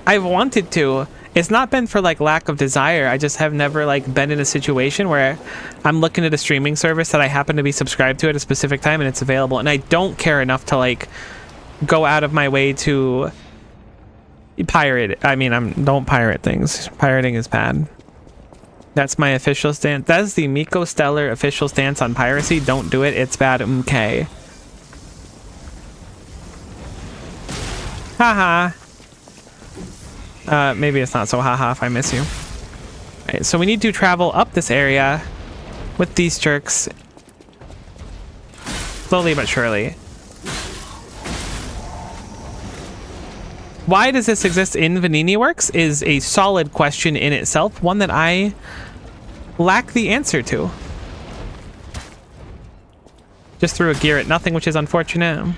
I've wanted to, It's not been for like lack of desire. I just have never like been in a situation where I'm looking at a streaming service that I happen to be subscribed to at a specific time and it's available, and I don't care enough to like go out of my way to pirate it. I mean, don't pirate things. Pirating is bad. That's my official stance. That's the Miko Stellar official stance on piracy. Don't do it. It's bad. Okay. Haha. Maybe it's not so haha if I miss you. Alright, so we need to travel up this area with these jerks. Slowly but surely. Why does this exist in Vanini Works is a solid question in itself, one that I lack the answer to. Just threw a gear at nothing, which is unfortunate.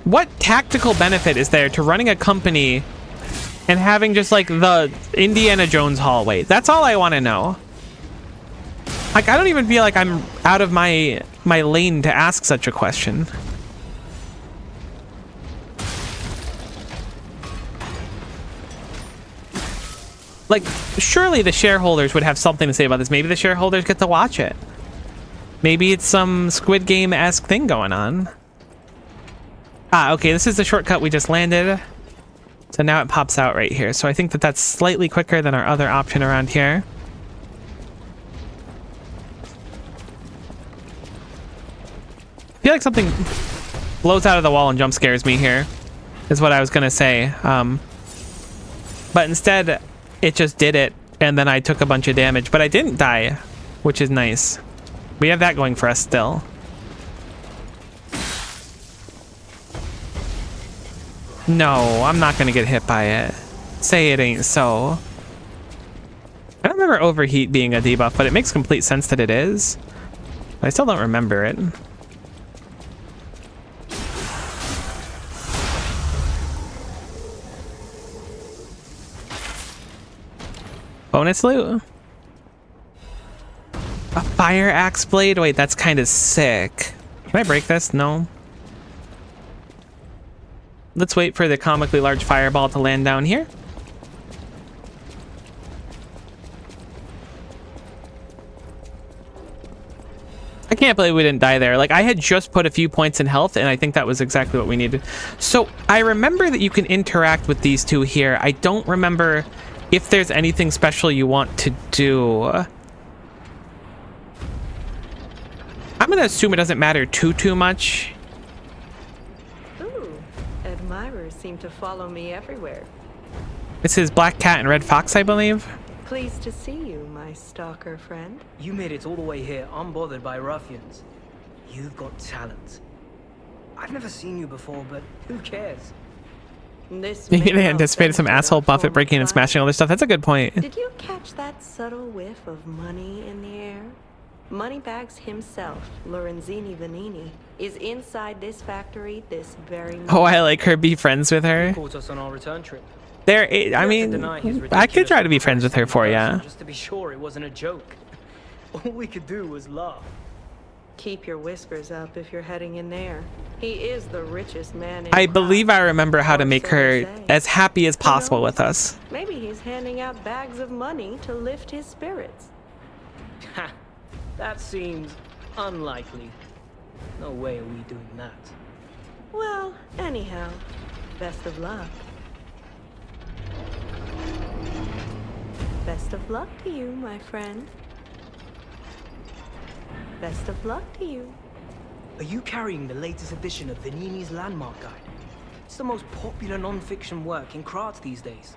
What tactical benefit is there to running a company and having just like the Indiana Jones hallway? That's all I want to know. Like, I don't even feel like I'm out of my lane to ask such a question. Like, surely the shareholders would have something to say about this. Maybe the shareholders get to watch it. Maybe it's some Squid Game-esque thing going on. Ah, okay, this is the shortcut we just landed. So now it pops out right here. So I think that that's slightly quicker than our other option around here. I feel like something blows out of the wall and jump scares me here, is what I was gonna say. But instead, it just did it, and then I took a bunch of damage. But I didn't die, which is nice. We have that going for us still. No, I'm not gonna get hit by it. Say it ain't so. I don't remember overheat being a debuff, but it makes complete sense that it is. I still don't remember it. Bonus loot? A fire axe blade? Wait, that's kind of sick. Can I break this? No. Let's wait for the comically large fireball to land down here. I can't believe we didn't die there. Like, I had just put a few points in health, and I think that was exactly what we needed. So, I remember that you can interact with these two here. I don't remember if there's anything special you want to do. I'm gonna assume it doesn't matter too much. Ooh, admirers seem to follow me everywhere. This is Black Cat and Red Fox, I believe. Pleased to see you, my stalker friend. You made it all the way here, unbothered by ruffians. You've got talent. I've never seen you before, but who cares? Maybe they anticipated some asshole Buffett breaking and smashing all this stuff. That's a good point. Did you catch that subtle whiff of money in the air? Moneybags himself, Lorenzini Vanini, is inside this factory this very moment. Oh, I like her. Be friends with her. He caught us on our return trip. I mean, I could try to be friends with her for ya. Just to be sure it wasn't a joke. All we could do was laugh. Keep your whiskers up if you're heading in there. He is the richest man in I believe I remember how to make her as happy as possible with us. Maybe he's handing out bags of money to lift his spirits. Ha! That seems unlikely. No way are we doing that. Well, anyhow, best of luck. Best of luck to you, my friend. Best of luck to you. Are you carrying the latest edition of Vanini's Landmark Guide? It's the most popular non-fiction work in Krat these days.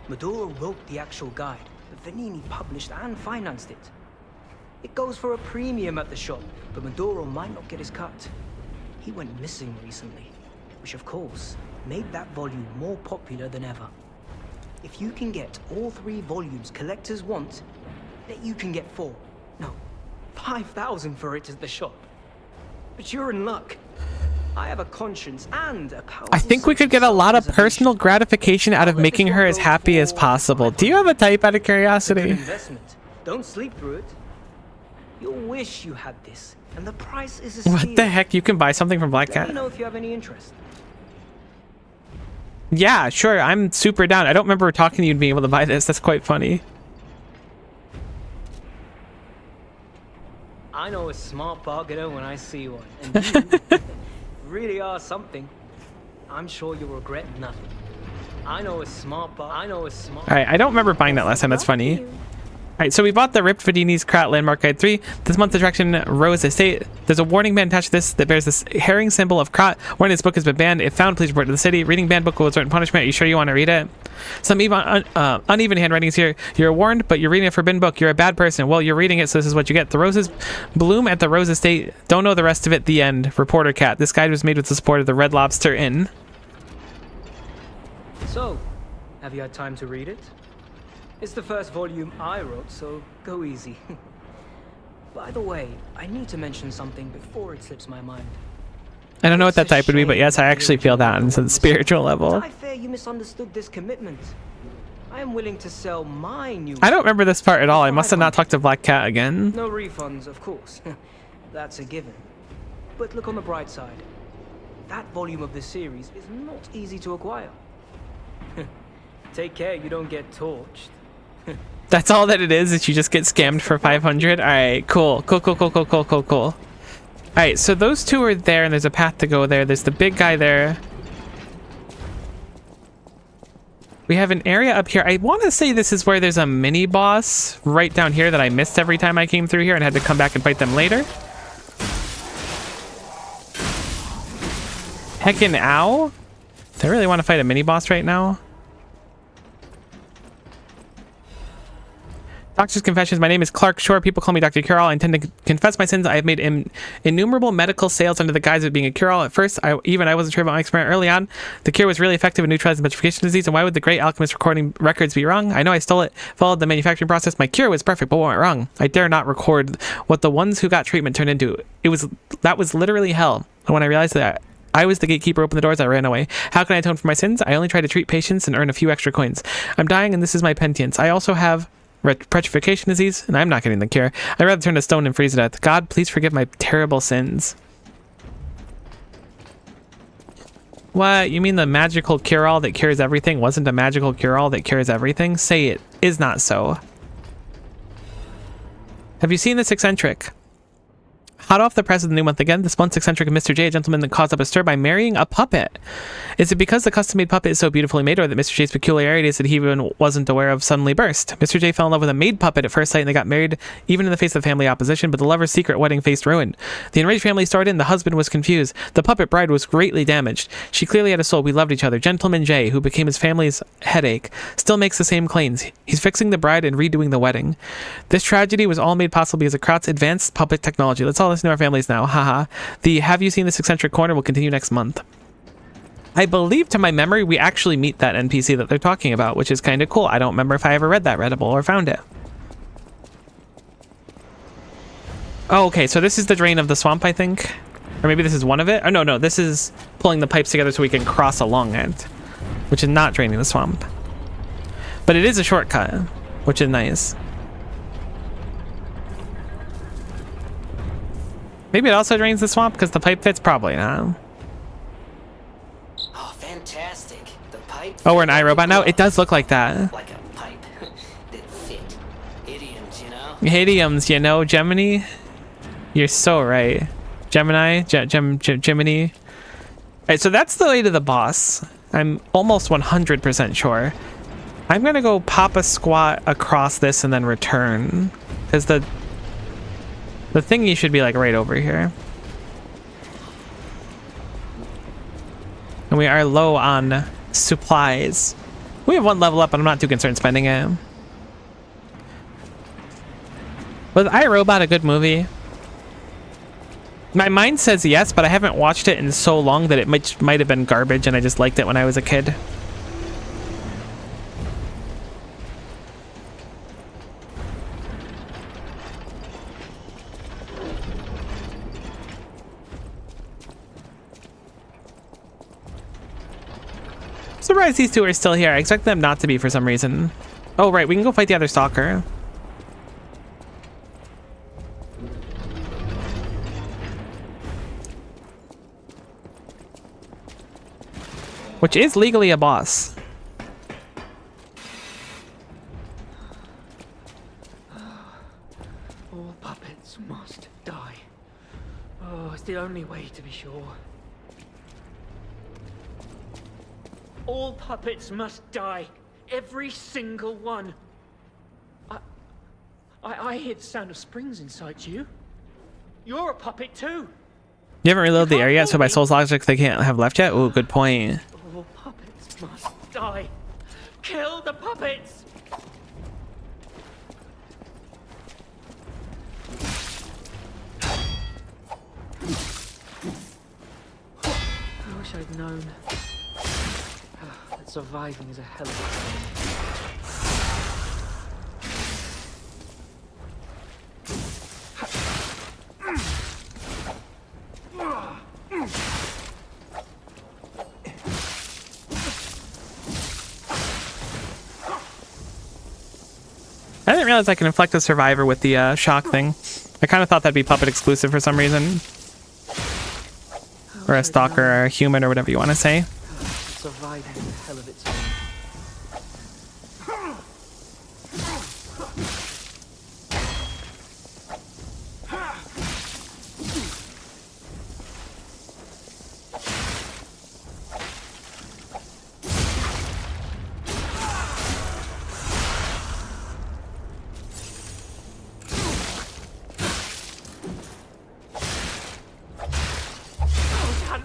Maduro wrote the actual guide, but Vanini published and financed it. It goes for a premium at the shop, but Maduro might not get his cut. He went missing recently, which of course made that volume more popular than ever. If you can get all 3 volumes collectors want, then you can get 4. No, 5,000 for it at the shop. But you're in luck. I have a conscience and a powerful I think we could get a lot of personal gratification out of making her as happy as possible. Do you have a type out of curiosity? Investment. Don't sleep through it. You'll wish you had this, and the price is a steal. What the heck? You can buy something from Black Let Cat? me know if you have any interest. Yeah, sure. I'm super down. I don't remember talking to you and being able to buy this. That's quite funny. I know a smart bargainer when I see one, and you really are something. I'm sure you'll regret nothing. I know a smart bar. I know a smart. All right, I don't remember buying that last time. That's funny. All right, so we bought the Ripped Fadini's Krat Landmark Guide 3. This month's attraction, Rose Estate. There's a warning band attached to this that bears this herring symbol of Krat. Warning, this book has been banned. If found, please report to the city. Reading banned book will result in punishment. Are you sure you want to read it? Some even, uneven handwritings here. You're warned, but you're reading a forbidden book. You're a bad person. Well, you're reading it, so this is what you get. The roses bloom at the Rose Estate. Don't know the rest of it. The end. Reporter Cat. This guide was made with the support of the Red Lobster Inn. So, have you had time to read it? It's the first volume I wrote, so go easy. By the way, I need to mention something before it slips my mind. I don't know what that type would be, but yes, I actually feel that on some spiritual level. I fear you misunderstood this commitment. I am willing to sell my new... I don't remember this part at all. I must have not talked to Black Cat again. No refunds, of course. That's a given. But look on the bright side. That volume of the series is not easy to acquire. Take care you don't get torched. That's all that it is you just get scammed for 500? All right, cool. All right, so those two are there, and there's a path to go there. There's the big guy there. We have an area up here. I want to say this is where there's a mini boss right down here that I missed every time I came through here and had to come back and fight them later. Heckin' ow. Do I really want to fight a mini boss right now? Doctor's Confessions. My name is Clark Shore. People call me Dr. Cure-All. I intend to confess my sins. I have made innumerable medical sales under the guise of being a cure-all. At first, I wasn't sure about my experiment early on. The cure was really effective in neutralizing petrification disease, and why would the great alchemist recording records be wrong? I know I stole it, followed the manufacturing process. My cure was perfect, but what went wrong? I dare not record what the ones who got treatment turned into. That was literally hell. And when I realized that I was the gatekeeper, opened the doors, I ran away. How can I atone for my sins? I only try to treat patients and earn a few extra coins. I'm dying, and this is my penitence. I also have petrification disease, and I'm not getting the cure. I'd rather turn to stone and freeze to death. God, please forgive my terrible sins. What? You mean the magical cure-all that cures everything wasn't a magical cure-all that cures everything? Say it is not so. Have you seen this eccentric? Hot off the press of the new month again, this month's eccentric of Mr. J, a gentleman that caused up a stir by marrying a puppet. Is it because the custom-made puppet is so beautifully made, or that Mr. J's peculiarities that he even wasn't aware of suddenly burst? Mr. J fell in love with a made puppet at first sight, and they got married even in the face of family opposition, but the lover's secret wedding faced ruin. The enraged family started in, the husband was confused. The puppet bride was greatly damaged. She clearly had a soul. We loved each other. Gentleman J, who became his family's headache, still makes the same claims. He's fixing the bride and redoing the wedding. This tragedy was all made possible because of Krat's advanced puppet technology. Let's all listen to our families now. Haha. The Have You Seen This Eccentric Corner will continue next month. I believe, to my memory, we actually meet that NPC that they're talking about, which is kind of cool. I don't remember if I ever read that readable or found it. Oh, okay, so this is the drain of the swamp, I think. Or maybe this is one of it. Oh, no, this is pulling the pipes together so we can cross along it, which is not draining the swamp. But it is a shortcut, which is nice. Maybe it also drains the swamp because the pipe fits? Probably not. Oh, fantastic. The pipe. Oh, we're an iRobot now? It does look like that. Like a pipe that fit. Idioms, you know? Idioms, you know, Gemini? You're so right. Gemini? Gemini? Alright, so that's the way to the boss. I'm almost 100% sure. I'm gonna go pop a squat across this and then return. Because the thingy should be like right over here. And we are low on supplies. We have one level up, but I'm not too concerned spending it. Was iRobot a good movie? My mind says yes, but I haven't watched it in so long that it might have been garbage and I just liked it when I was a kid. Surprised these two are still here. I expect them not to be for some reason. Oh, right. We can go fight the other stalker. which is legally a boss. All puppets must die. Oh, it's the only way to be sure. All puppets must die. Every single one. I hear the sound of springs inside you. You're a puppet too. You haven't reloaded the area yet, so by Soul's logic, they can't have left yet? Ooh, good point. All puppets must die. Kill the puppets! I wish I'd known that surviving is a hell of a thing. I didn't realize I can inflict a survivor with the shock thing. I kind of thought that'd be puppet exclusive for some reason. Or a stalker or a human or whatever you want to say. Surviving is a hell of its own.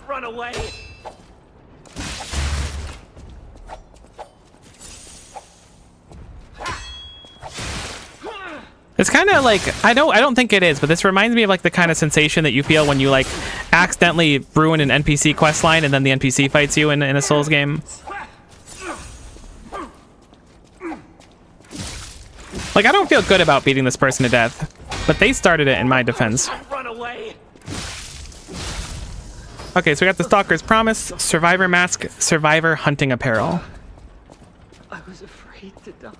Run away! It's kind of like, I don't think it is, but this reminds me of like the kind of sensation that you feel when you like accidentally ruin an NPC quest line and then the NPC fights you in a Souls game. Like, I don't feel good about beating this person to death, but they started it in my defense. Run away! Okay, so we got the Stalker's Promise, Survivor Mask, Survivor Hunting Apparel. I was afraid to die.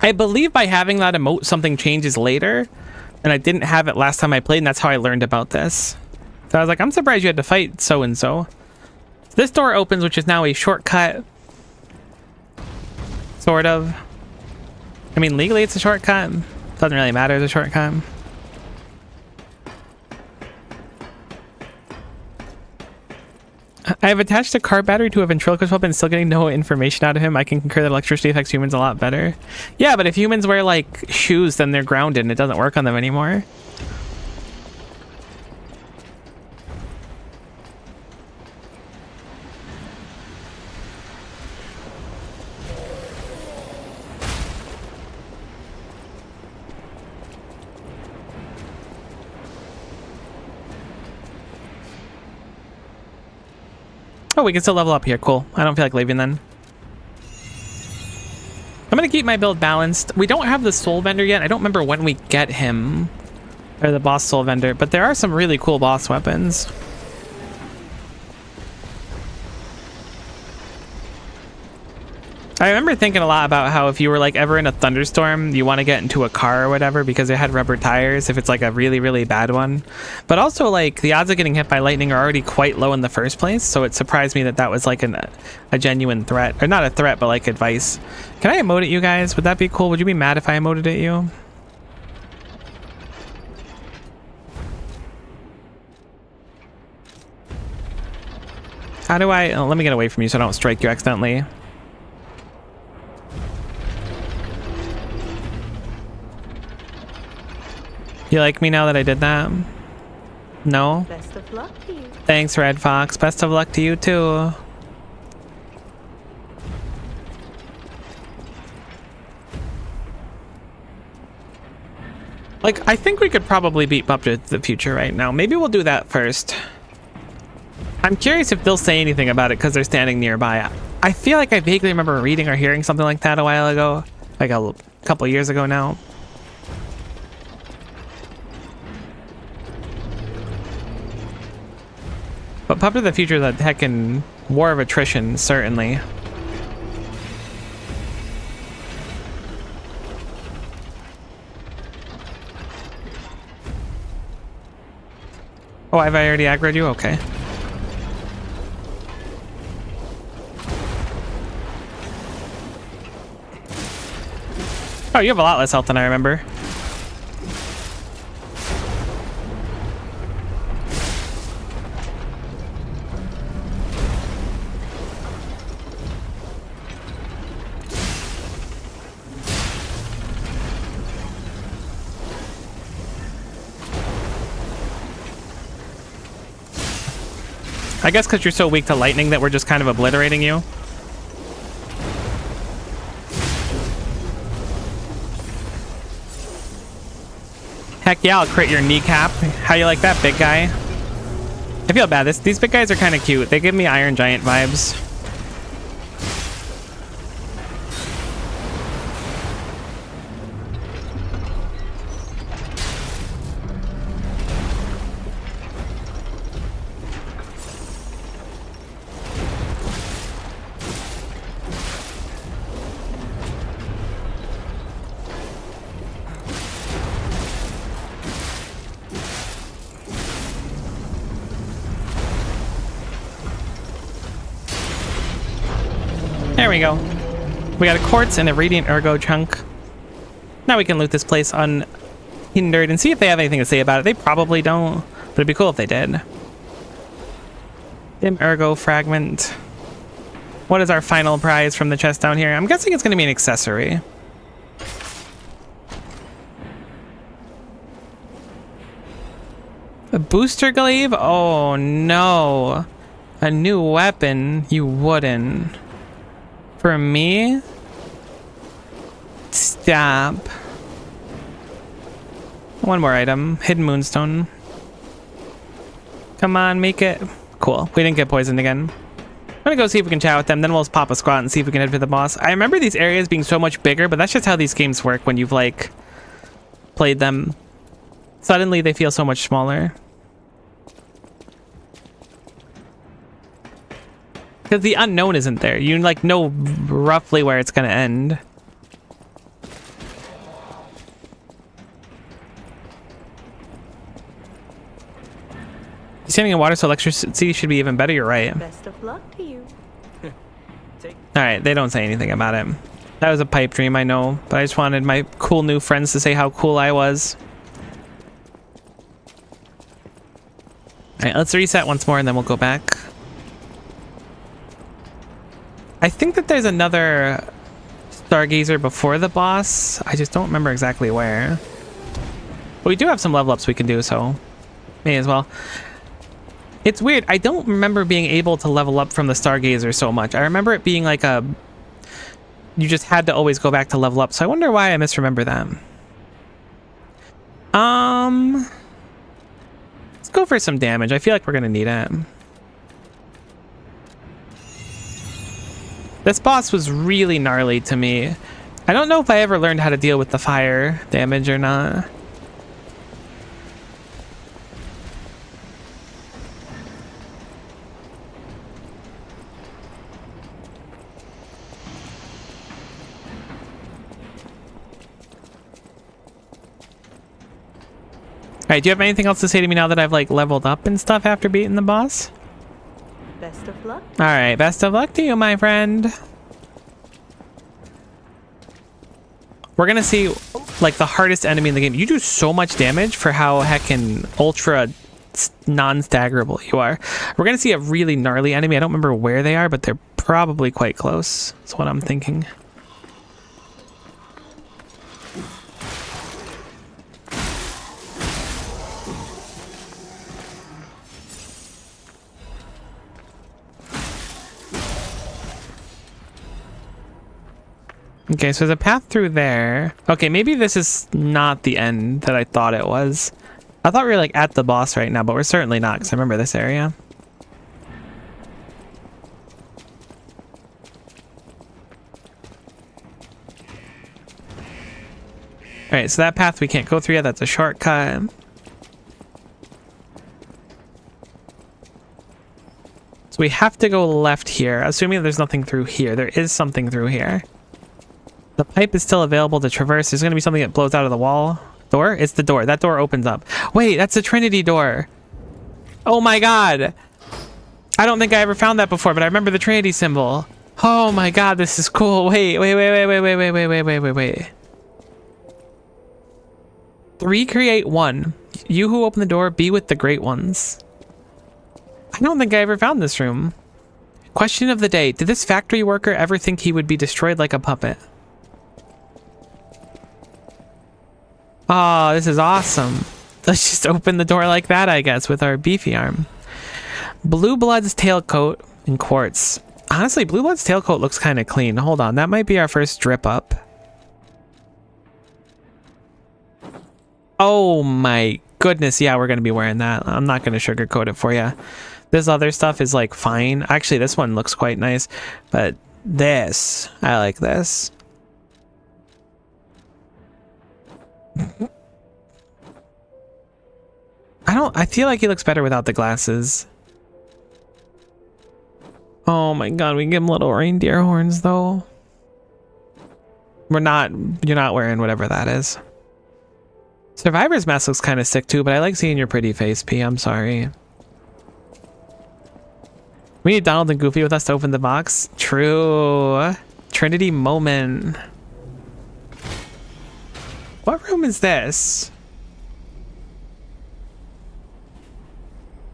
I believe by having that emote, something changes later, and I didn't have it last time I played, and that's how I learned about this. So I was like, I'm surprised you had to fight so-and-so. This door opens, which is now a shortcut. Sort of. I mean, legally it's a shortcut. Doesn't really matter, it's a shortcut. I have attached a car battery to a ventriloquist weapon and still getting no information out of him. I can concur that electricity affects humans a lot better. Yeah, but if humans wear like shoes, then they're grounded and it doesn't work on them anymore. Oh, we can still level up here. Cool. I don't feel like leaving then. I'm going to keep my build balanced. We don't have the soul vendor yet. I don't remember when we get him. Or the boss soul vendor. But there are some really cool boss weapons. I remember thinking a lot about how if you were like ever in a thunderstorm, you want to get into a car or whatever because it had rubber tires if it's like a really, really bad one. But also like the odds of getting hit by lightning are already quite low in the first place. So it surprised me that that was like a genuine threat. Or not a threat, but like advice. Can I emote at you guys? Would that be cool? Would you be mad if I emoted at you? How do I... Oh, let me get away from you so I don't strike you accidentally. You like me now that I did that? No? Best of luck to you. Thanks, Red Fox. Best of luck to you, too. Like, I think we could probably beat Puppet the Future right now. Maybe we'll do that first. I'm curious if they'll say anything about it because they're standing nearby. I feel like I vaguely remember reading or hearing something like that a while ago. Like a couple years ago now. But Puppet of the Future is a heckin' war of attrition, certainly. Oh, have I already aggroed you? Okay. Oh, you have a lot less health than I remember. I guess because you're so weak to lightning that we're just kind of obliterating you. Heck yeah, I'll crit your kneecap. How you like that, big guy? I feel bad. These big guys are kind of cute. They give me Iron Giant vibes. There we go. We got a quartz and a radiant ergo chunk. Now we can loot this place unhindered and see if they have anything to say about it. They probably don't, but it'd be cool if they did. Dim ergo fragment. What is our final prize from the chest down here? I'm guessing it's going to be an accessory. A booster glaive? Oh no. A new weapon? You wouldn't. For me? Stop. One more item. Hidden moonstone. Come on, make it. Cool. We didn't get poisoned again. I'm gonna go see if we can chat with them, then we'll just pop a squat and see if we can head for the boss. I remember these areas being so much bigger, but that's just how these games work when you've, like, played them. Suddenly they feel so much smaller. Because the unknown isn't there. You, like, know roughly where it's gonna end. Standing in water, so electricity should be even better. You're right. Best of luck to you. Alright, they don't say anything about it. That was a pipe dream, I know. But I just wanted my cool new friends to say how cool I was. Alright, let's reset once more and then we'll go back. I think that there's another Stargazer before the boss. I just don't remember exactly where. But we do have some level ups we can do, so may as well. It's weird. I don't remember being able to level up from the Stargazer so much. I remember it being like a... You just had to always go back to level up. So I wonder why I misremember that. Let's go for some damage. I feel like we're going to need it. This boss was really gnarly to me. I don't know if I ever learned how to deal with the fire damage or not. Alright, do you have anything else to say to me now that I've, like, leveled up and stuff after beating the boss? Best of luck. Alright, best of luck to you, my friend. We're gonna see, like, the hardest enemy in the game. You do so much damage for how heckin' ultra non-staggerable you are. We're gonna see a really gnarly enemy. I don't remember where they are, but they're probably quite close. That's what I'm thinking. Okay, so there's a path through there. Okay, maybe this is not the end that I thought it was. I thought we were, like, at the boss right now, but we're certainly not, because I remember this area. Alright, so that path we can't go through yet. That's a shortcut. So we have to go left here, assuming there's nothing through here. There is something through here. The pipe is still available to traverse. There's going to be something that blows out of the wall. Door? It's the door. That door opens up. Wait, that's the Trinity door. Oh my god. I don't think I ever found that before, but I remember the Trinity symbol. Oh my god, this is cool. Wait. 3 create 1. You who open the door, be with the great ones. I don't think I ever found this room. Question of the day. Did this factory worker ever think he would be destroyed like a puppet? Oh, this is awesome. Let's just open the door like that, I guess, with our beefy arm. Blue Blood's tailcoat in quartz. Honestly, Blue Blood's tailcoat looks kind of clean. Hold on, that might be our first drip up. Oh my goodness, yeah, we're going to be wearing that. I'm not going to sugarcoat it for you. This other stuff is like fine. Actually, this one looks quite nice, but this, I like this. I feel like he looks better without the glasses. Oh my god, we can give him little reindeer horns though. You're not wearing whatever that is. Survivor's mask looks kind of sick too, but I like seeing your pretty face, P. I'm sorry. We need Donald and Goofy with us to open the box. True. Trinity moment. What room is this?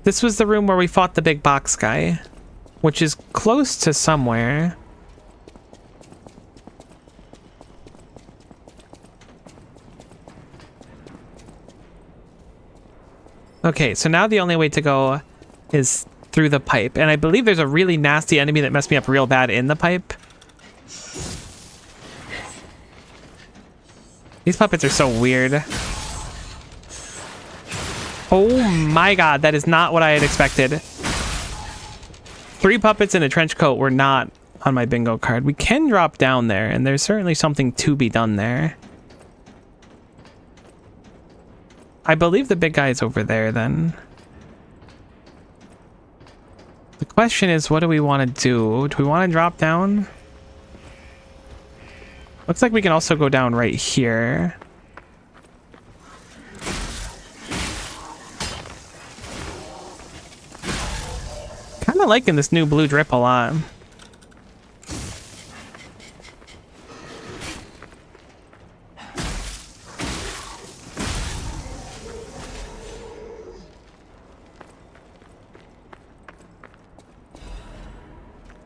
This was the room where we fought the big box guy, which is close to somewhere. Okay, so now the only way to go is through the pipe. And I believe there's a really nasty enemy that messed me up real bad in the pipe. These puppets are so weird. Oh my god, that is not what I had expected. 3 puppets in a trench coat were not on my bingo card. We can drop down there, and there's certainly something to be done there. I believe the big guy is over there then. The question is, what do we want to do? Do we want to drop down? Looks like we can also go down right here. Kind of liking this new blue drip a lot.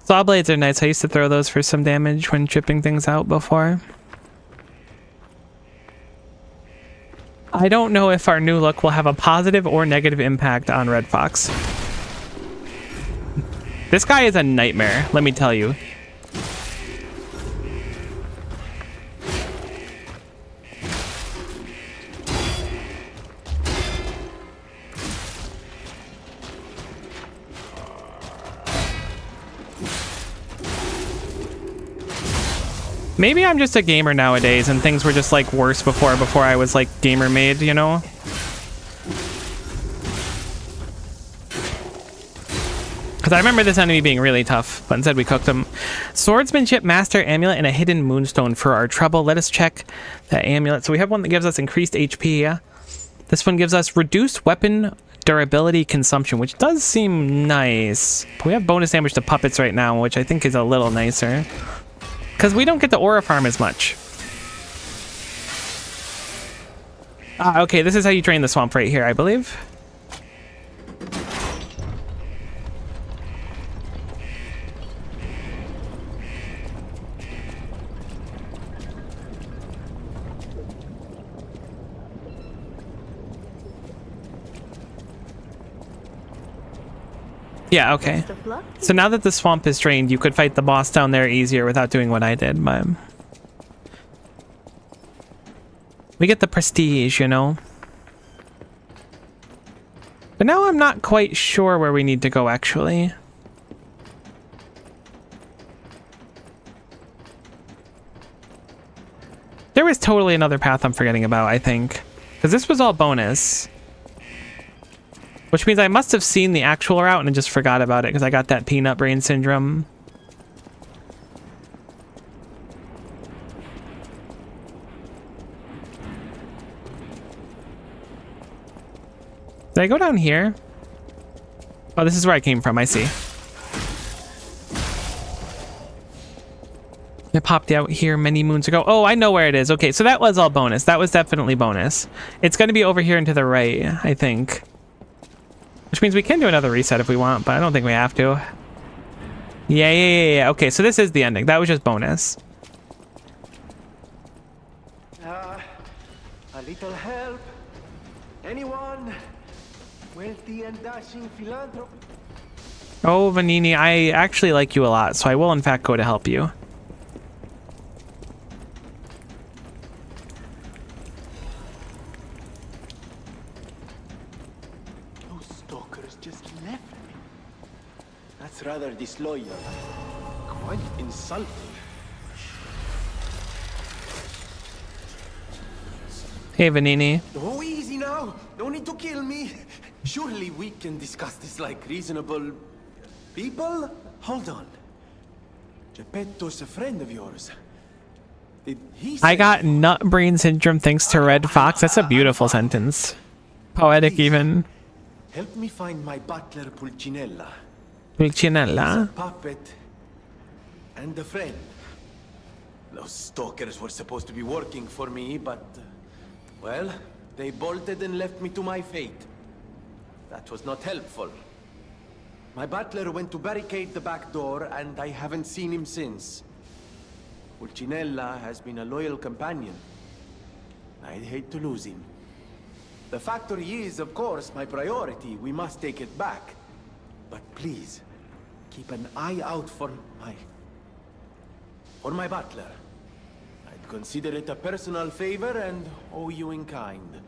Saw blades are nice. I used to throw those for some damage when chipping things out before. I don't know if our new look will have a positive or negative impact on Red Fox. This guy is a nightmare, let me tell you. Maybe I'm just a gamer nowadays and things were just like worse before I was like gamer made, you know? Because I remember this enemy being really tough, but instead we cooked him. Swordsmanship Master Amulet and a hidden moonstone for our trouble. Let us check that amulet. So we have one that gives us increased HP. This one gives us reduced weapon durability consumption, which does seem nice. But we have bonus damage to puppets right now, which I think is a little nicer. Because we don't get the aura farm as much. Okay, this is how you drain the swamp right here, I believe. Yeah, okay. So now that the swamp is drained, you could fight the boss down there easier without doing what I did, but... we get the prestige, you know? But now I'm not quite sure where we need to go, actually. There was totally another path I'm forgetting about, I think. Because this was all bonus. Which means I must have seen the actual route and I just forgot about it because I got that peanut brain syndrome. Did I go down here? Oh, this is where I came from, I see. Yep, popped out here many moons ago. Oh, I know where it is. Okay, so that was all bonus. That was definitely bonus. It's going to be over here and to the right, I think. Which means we can do another reset if we want, but I don't think we have to. Yeah. Okay, so this is the ending. That was just bonus. A little help? Anyone? Wealthy and dashing philanthropist? Oh, Vanini, I actually like you a lot, so I will in fact go to help you. Those stalkers just left me. That's rather disloyal. Quite insulting. Hey, Vanini. Oh, easy now. No need to kill me. Surely we can discuss this like reasonable people? Hold on. Geppetto's a friend of yours. Did he say... I got nut brain syndrome thanks to Red Fox. That's a beautiful sentence. Poetic even. Help me find my butler Pulcinella. Pulcinella? He's a puppet and a friend. Those stalkers were supposed to be working for me, but... well, they bolted and left me to my fate. That was not helpful. My butler went to barricade the back door, and I haven't seen him since. Pulcinella has been a loyal companion. I'd hate to lose him. The factory is, of course, my priority. We must take it back. But please, keep an eye out for my butler. I'd consider it a personal favor and owe you in kind.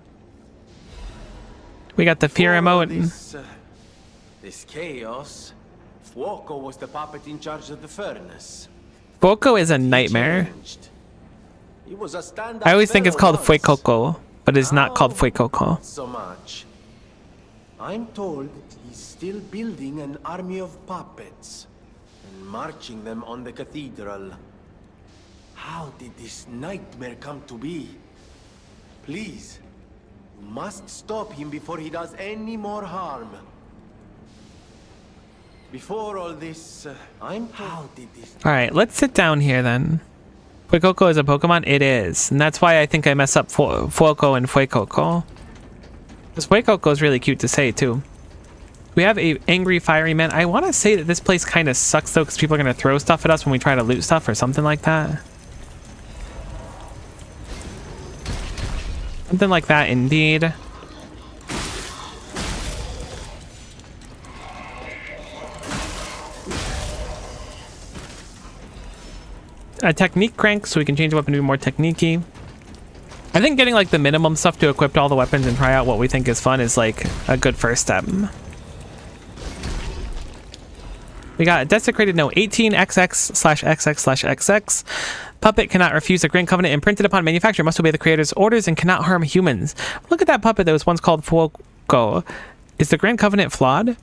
We got the fear emote. This chaos, Fuoco was the puppet in charge of the furnace. Fuoco is a nightmare. He was a standout I always think it's called once. Fuecoco, but it's not called Fuecoco. Not so much. I'm told he's still building an army of puppets and marching them on the cathedral. How did this nightmare come to be? Please, you must stop him before he does any more harm. Before all this, how did this... Alright, let's sit down here then. Fuecoco is a Pokemon? It is. And that's why I think I mess up Fuoco and Fuecoco. Because Fuecoco is really cute to say too. We have a angry fiery man. I want to say that this place kind of sucks though, because people are going to throw stuff at us when we try to loot stuff or something like that. Something like that indeed. A technique crank so we can change the weapon to be more techniquey. I think getting like the minimum stuff to equip to all the weapons and try out what we think is fun is like a good first step. We got a desecrated note 18XX/XX/XX. Puppet cannot refuse a Grand Covenant imprinted upon manufacturer, must obey the creator's orders and cannot harm humans. Look at that puppet that was once called Fuoco. Is the Grand Covenant flawed?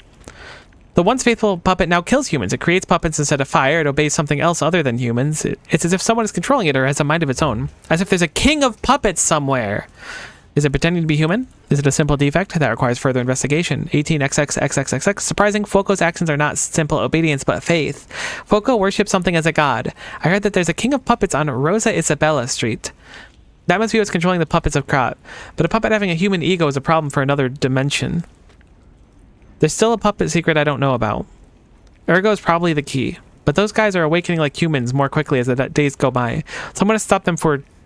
The once faithful puppet now kills humans. It creates puppets instead of fire. It obeys something else other than humans. It's as if someone is controlling it or has a mind of its own. As if there's a king of puppets somewhere. Is it pretending to be human? Is it a simple defect that requires further investigation? 18XXXXXX. Surprising, Fuoco's actions are not simple obedience but faith. Fuoco worships something as a god. I heard that there's a king of puppets on Rosa Isabella Street. That must be what's controlling the puppets of Krat. But a puppet having a human ego is a problem for another dimension. There's still a puppet secret I don't know about. Ergo is probably the key. But those guys are awakening like humans more quickly as the days go by. So I'm going to stop them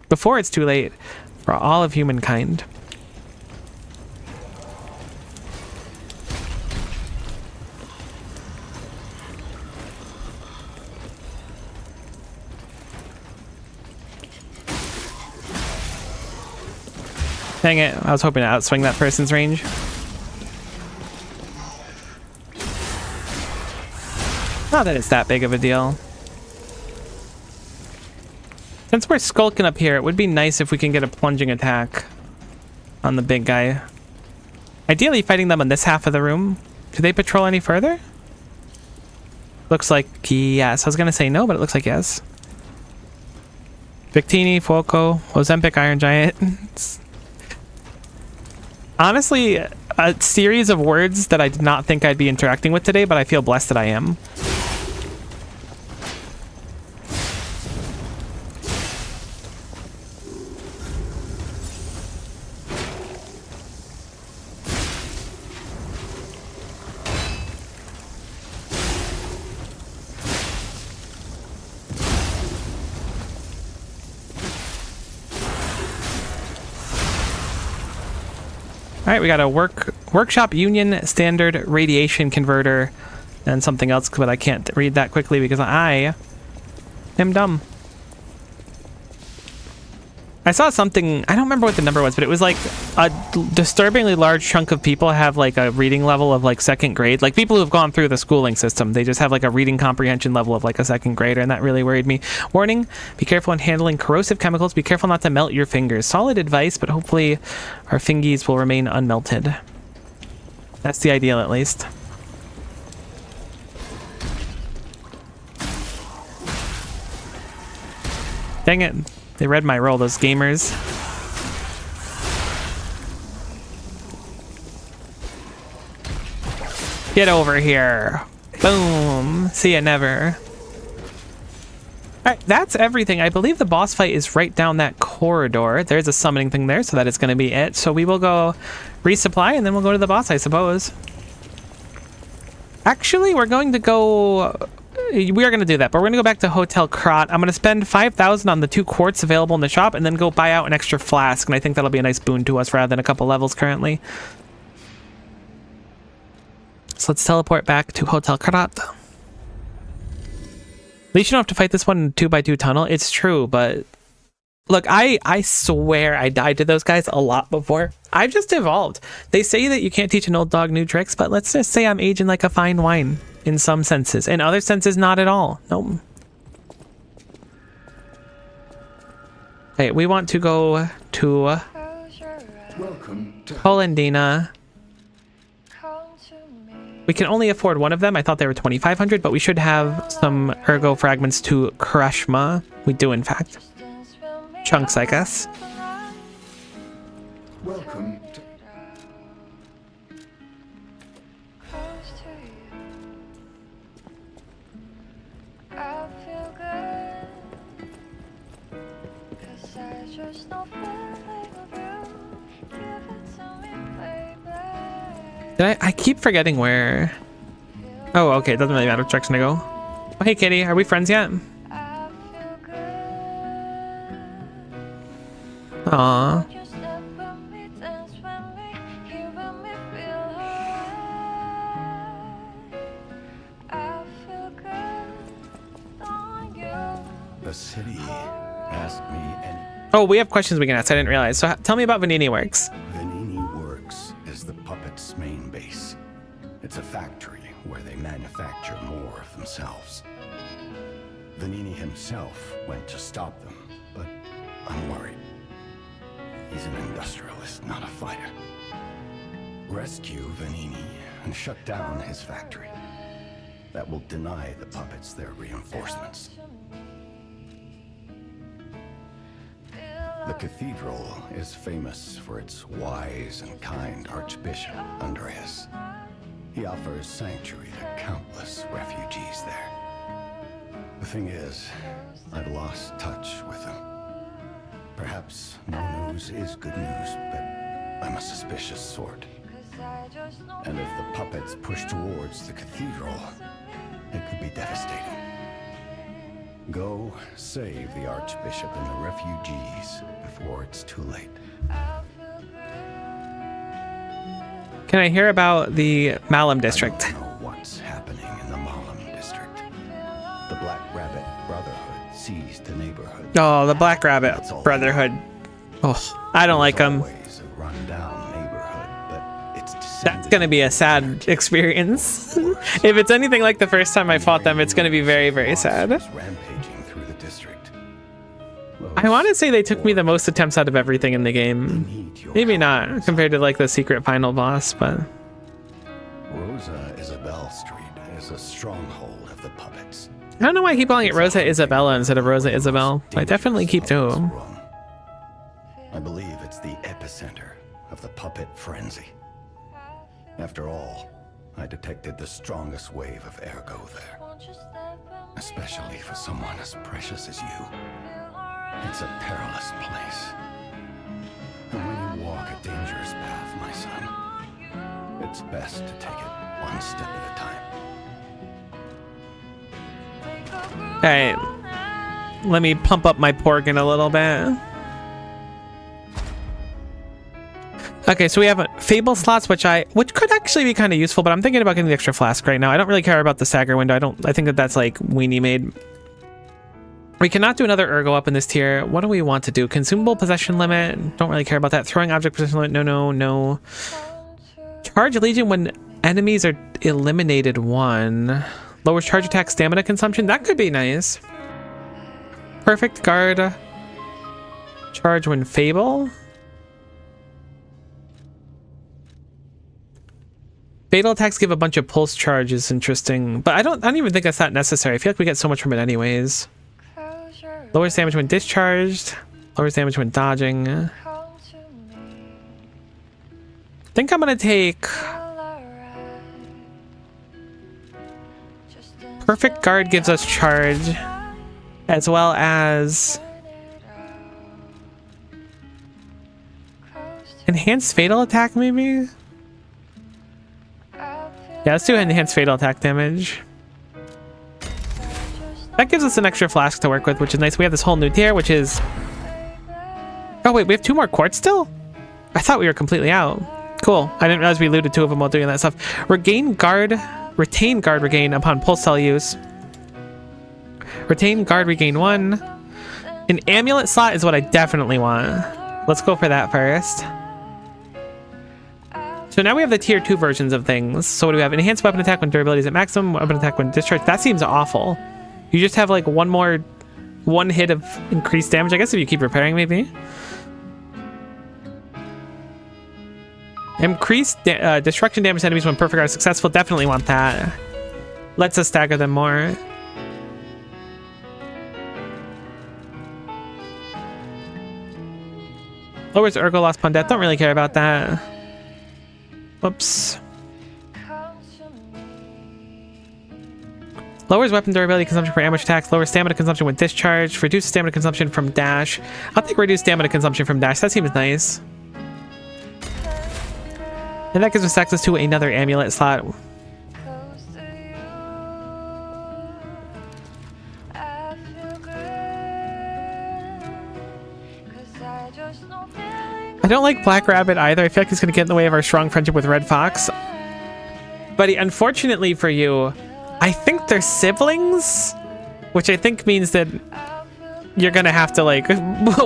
before it's too late. For all of humankind. Dang it, I was hoping to outswing that person's range. Not that it's that big of a deal. Since we're skulking up here, it would be nice if we can get a plunging attack on the big guy. Ideally fighting them on this half of the room. Do they patrol any further? Looks like yes. I was going to say no, but it looks like yes. Victini, Fuoco, Ozempic, Iron Giant. Honestly, a series of words that I did not think I'd be interacting with today, but I feel blessed that I am. All right, we got a workshop union standard radiation converter and something else, but I can't read that quickly because I am dumb. I saw something, I don't remember what the number was, but it was like a disturbingly large chunk of people have like a reading level of like 2nd grade. Like people who have gone through the schooling system, they just have like a reading comprehension level of like a 2nd grader, and that really worried me. Warning, be careful when handling corrosive chemicals. Be careful not to melt your fingers. Solid advice, but hopefully our fingies will remain unmelted. That's the ideal, at least. Dang it. They read my roll, those gamers. Get over here. Boom. See ya never. Alright, that's everything. I believe the boss fight is right down that corridor. There's a summoning thing there, so that is going to be it. So we will go resupply, and then we'll go to the boss, I suppose. Actually, we're going to go... We are going to do that, but we're going to go back to Hotel Krat. I'm going to spend 5,000 on the 2 quartz available in the shop, and then go buy out an extra flask, and I think that'll be a nice boon to us rather than a couple levels currently. So let's teleport back to Hotel Krat. At least you don't have to fight this one in a 2x2 tunnel. It's true, but... Look, I swear I died to those guys a lot before. I've just evolved. They say that you can't teach an old dog new tricks, but let's just say I'm aging like a fine wine. In some senses. In other senses, not at all. Nope. Hey, we want to go to Hollandina. We can only afford one of them. I thought they were 2,500, but we should have some ergo fragments to Krashma. We do, in fact. Chunks, I guess. Welcome to... I keep forgetting where... Oh, okay, it doesn't really matter which direction to go. Oh, hey, Kitty, are we friends yet? Aww. The city asked me any... Oh, we have questions we can ask. I didn't realize. So tell me about Venini Works. Venini Works is the puppet's main base. It's a factory where they manufacture more of themselves. Venini himself went to stop them, but I'm worried. He's an industrialist, not a fighter. Rescue Venini and shut down his factory. That will deny the puppets their reinforcements. The cathedral is famous for its wise and kind Archbishop, Andreas. He offers sanctuary to countless refugees there. The thing is, I've lost touch with him. Perhaps no news is good news, but I'm a suspicious sort. And if the puppets push towards the cathedral, it could be devastating. Go save the Archbishop and the refugees before it's too late. Can I hear about the Malum district? I don't know what's happening in the Malum district. The Black Rabbit Brotherhood seized the neighborhood. Oh, the Black Rabbit Brotherhood. Oh, I don't like them. That's gonna be a sad experience. If it's anything like the first time I fought them, it's gonna be very, very sad. I want to say they took me the most attempts out of everything in the game. Maybe not compared to like the secret final boss, but Rosa Isabel Street is a stronghold of the puppets. I don't know why I keep calling it Rosa Isabella instead of Rosa Isabel. I definitely keep to. I believe it's the epicenter of the puppet frenzy. After all, I detected the strongest wave of ergo there. Especially for someone as precious as you. It's a perilous place. And when you walk a dangerous path, my son, it's best to take it one step at a time. Alright. Let me pump up my Porgan a little bit. Okay, so we have Fable slots, which could actually be kind of useful, but I'm thinking about getting the extra flask right now. I don't really care about the stagger window. I think that's like weenie made. We cannot do another ergo up in this tier. What do we want to do? Consumable possession limit. Don't really care about that. Throwing object possession limit. No. Charge Legion when enemies are eliminated 1. Lowers charge attack stamina consumption. That could be nice. Perfect guard. Charge when Fable. Fatal attacks give a bunch of pulse charges. Interesting, but I don't even think that's that necessary. I feel like we get so much from it anyways. Lowers damage when discharged. Lowers damage when dodging. I think I'm gonna take Perfect Guard gives us charge, as well as Enhanced Fatal Attack, maybe? Yeah, let's do Enhanced Fatal Attack damage. That gives us an extra flask to work with, which is nice. We have this whole new tier, which is... Oh wait, we have 2 more quartz still? I thought we were completely out. Cool. I didn't realize we looted 2 of them while doing that stuff. Retain guard regain upon pulse cell use. Retain guard regain 1. An amulet slot is what I definitely want. Let's go for that first. So now we have the tier 2 versions of things. So what do we have? Enhanced weapon attack when durability is at maximum. Weapon attack when discharged. That seems awful. You just have like one hit of increased damage. I guess if you keep repairing, maybe. Increased destruction damage to enemies when perfect guard is successful. Definitely want that. Lets us stagger them more. Lowers ergo loss upon death. Don't really care about that. Whoops. Lowers weapon durability consumption for ambush attacks. Lowers stamina consumption when discharged. Reduces stamina consumption from dash. I'll take reduced stamina consumption from dash. That seems nice. And that gives us access to another amulet slot. I don't like Black Rabbit either. I feel like he's going to get in the way of our strong friendship with Red Fox. But unfortunately for you, I think they're siblings, which I think means that you're going to have to like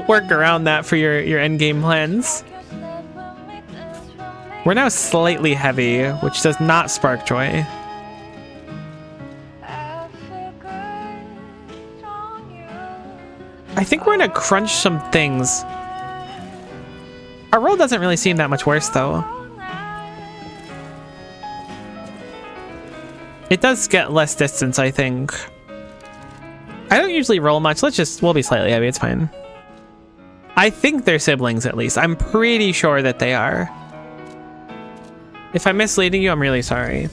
work around that for your endgame plans. We're now slightly heavy, which does not spark joy. I think we're going to crunch some things. Our roll doesn't really seem that much worse, though. It does get less distance, I think. I don't usually roll much. We'll be slightly heavy. It's fine. I think they're siblings, at least. I'm pretty sure that they are. If I'm misleading you, I'm really sorry.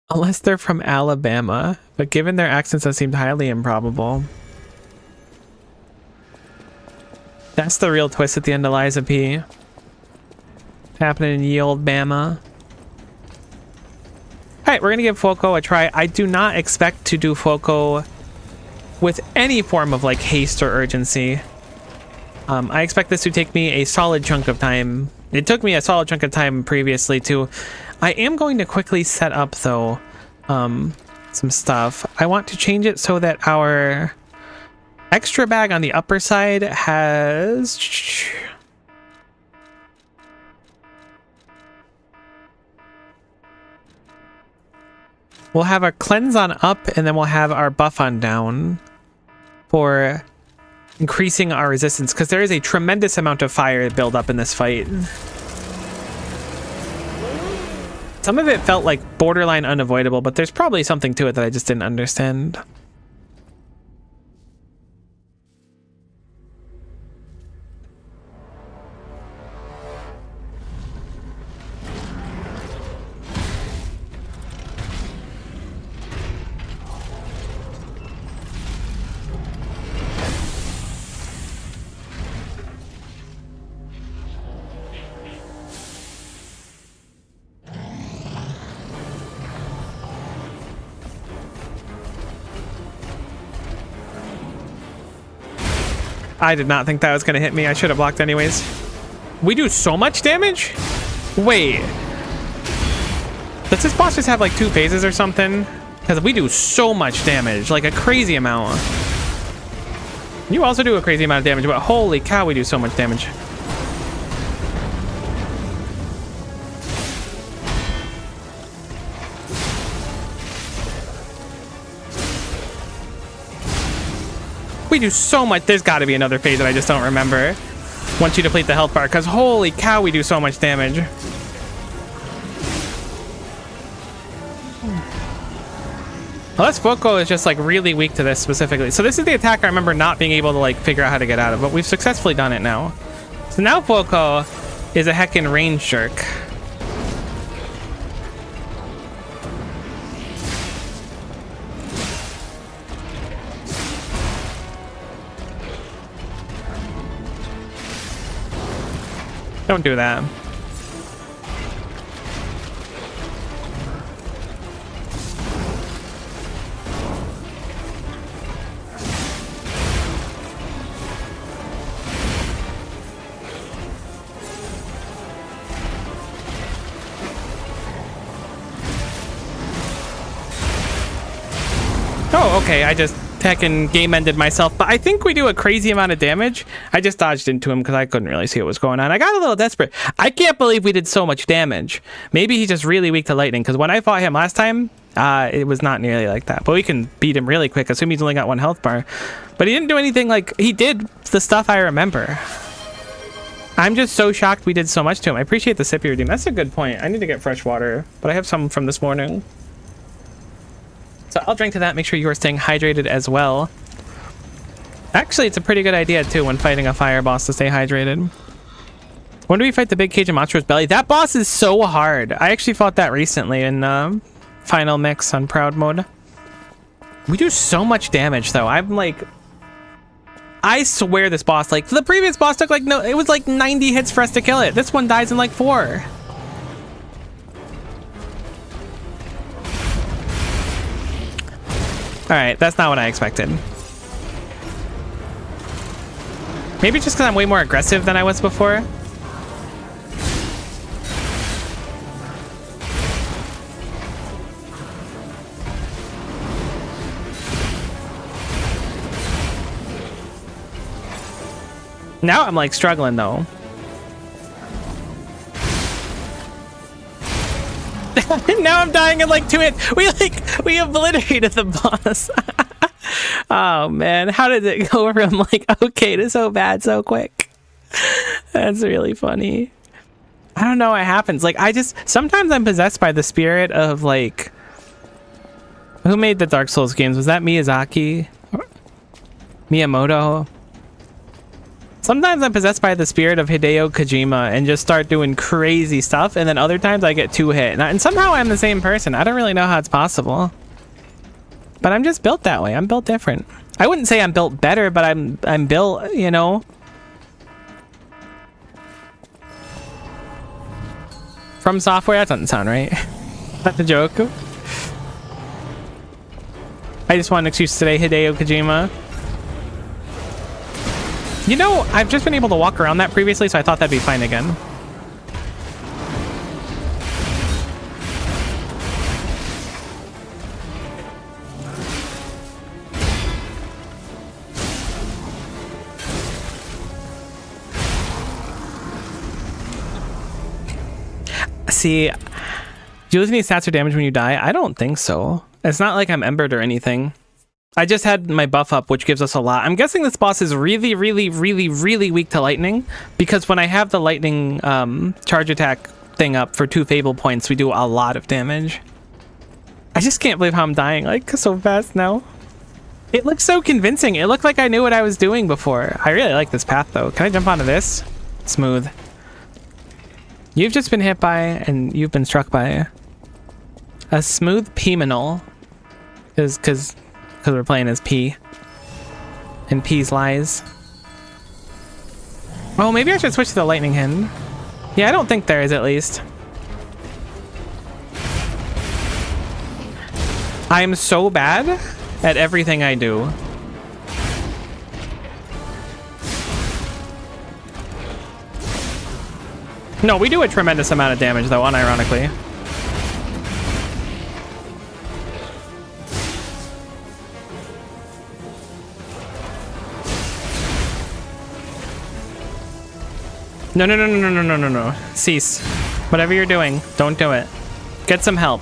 Unless they're from Alabama, but given their accents, that seemed highly improbable. That's the real twist at the end of Liza P. Happening in ye old Bama. Alright, we're gonna give Foco a try. I do not expect to do Foco with any form of like haste or urgency. I expect this to take me a solid chunk of time. It took me a solid chunk of time previously too. I am going to quickly set up though some stuff. I want to change it so that our extra bag on the upper side has... We'll have our cleanse on up, and then we'll have our buff on down for increasing our resistance, because there is a tremendous amount of fire build up in this fight. Some of it felt like borderline unavoidable, but there's probably something to it that I just didn't understand. I did not think that was gonna hit me. I should have blocked anyways. We do so much damage? Wait. Does this boss just have like 2 phases or something? Because we do so much damage, like a crazy amount. You also do a crazy amount of damage, but holy cow, we do so much damage. We do so much. There's got to be another phase that I just don't remember once you deplete the health bar, because holy cow, we do so much damage. Unless Foko is just like really weak to this specifically. So this is the attack I remember not being able to like figure out how to get out of, but we've successfully done it now. So now Foko is a heckin' range jerk. Don't do that. Oh, okay, I just heckin' game ended myself, but I think we do a crazy amount of damage. I just dodged into him because I couldn't really see what was going on. I got a little desperate. I can't believe we did so much damage. Maybe he's just really weak to lightning, because when I fought him last time, it was not nearly like that. But we can beat him really quick, assuming he's only got 1 health bar. But he didn't do anything like... He did the stuff I remember. I'm just so shocked we did so much to him. I appreciate the sip you redeemed. That's a good point. I need to get fresh water, but I have some from this morning. So I'll drink to that. Make sure you are staying hydrated as well. Actually, it's a pretty good idea too when fighting a fire boss to stay hydrated. When do we fight the big cage of Monster's Belly? That boss is so hard. I actually fought that recently in Final Mix on Proud Mode. We do so much damage though. I'm like... I swear this boss, like, the previous boss took like, no, it was like 90 hits for us to kill it. This one dies in like 4. Alright, that's not what I expected. Maybe just because I'm way more aggressive than I was before. Now I'm like struggling though. Now I'm dying in like 2 hits. We obliterated the boss. Oh man, how did it go from like okay to so bad so quick? That's really funny. I don't know what happens. Like sometimes I'm possessed by the spirit of like, who made the Dark Souls games? Was that Miyazaki? Miyamoto? Sometimes I'm possessed by the spirit of Hideo Kojima and just start doing crazy stuff, and then other times I get 2 hit. And somehow I'm the same person. I don't really know how it's possible. But I'm just built that way. I'm built different. I wouldn't say I'm built better, but I'm built, you know. From Software? That doesn't sound right. That's a joke. I just want an excuse today, Hideo Kojima. You know, I've just been able to walk around that previously, so I thought that'd be fine again. See, do you lose any stats or damage when you die? I don't think so. It's not like I'm embered or anything. I just had my buff up, which gives us a lot. I'm guessing this boss is really, really, really, really weak to lightning, because when I have the lightning charge attack thing up for 2 Fable points, we do a lot of damage. I just can't believe how I'm dying like so fast now. It looks so convincing. It looked like I knew what I was doing before. I really like this path though. Can I jump onto this? Smooth. You've just been hit by, and you've been struck by, a smooth P-minal. Because we're playing as P. And P's lies. Oh, maybe I should switch to the lightning hand. Yeah, I don't think there is, at least. I am so bad at everything I do. No, we do a tremendous amount of damage, though, unironically. No, no, no, no, no, no, no, no, no. Cease. Whatever you're doing, don't do it. Get some help.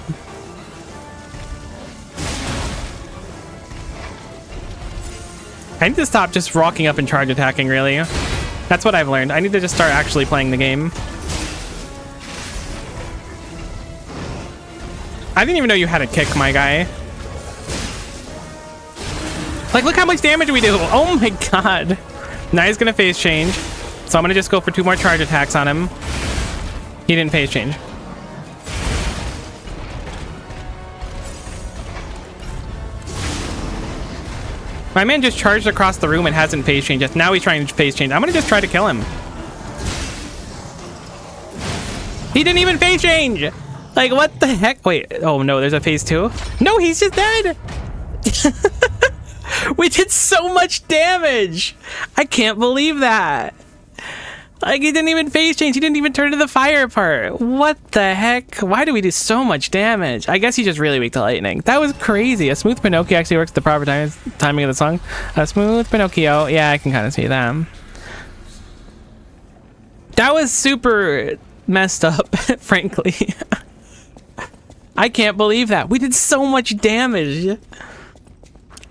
I need to stop just rocking up and charge attacking, really. That's what I've learned. I need to just start actually playing the game. I didn't even know you had a kick, my guy. Like, look how much damage we do. Oh my god. Now he's gonna phase change. So I'm gonna just go for 2 more charge attacks on him. He didn't phase change. My man just charged across the room and hasn't phase changed yet. Now he's trying to phase change. I'm gonna just try to kill him. He didn't even phase change! Like, what the heck? Wait, oh no, there's a phase 2? No, he's just dead! We did so much damage! I can't believe that! Like, he didn't even phase change. He didn't even turn to the fire part. What the heck? Why do we do so much damage? I guess he's just really weak to lightning. That was crazy. A smooth Pinocchio actually works the proper timing of the song. A smooth Pinocchio. Yeah, I can kind of see that. That was super messed up, frankly. I can't believe that. We did so much damage.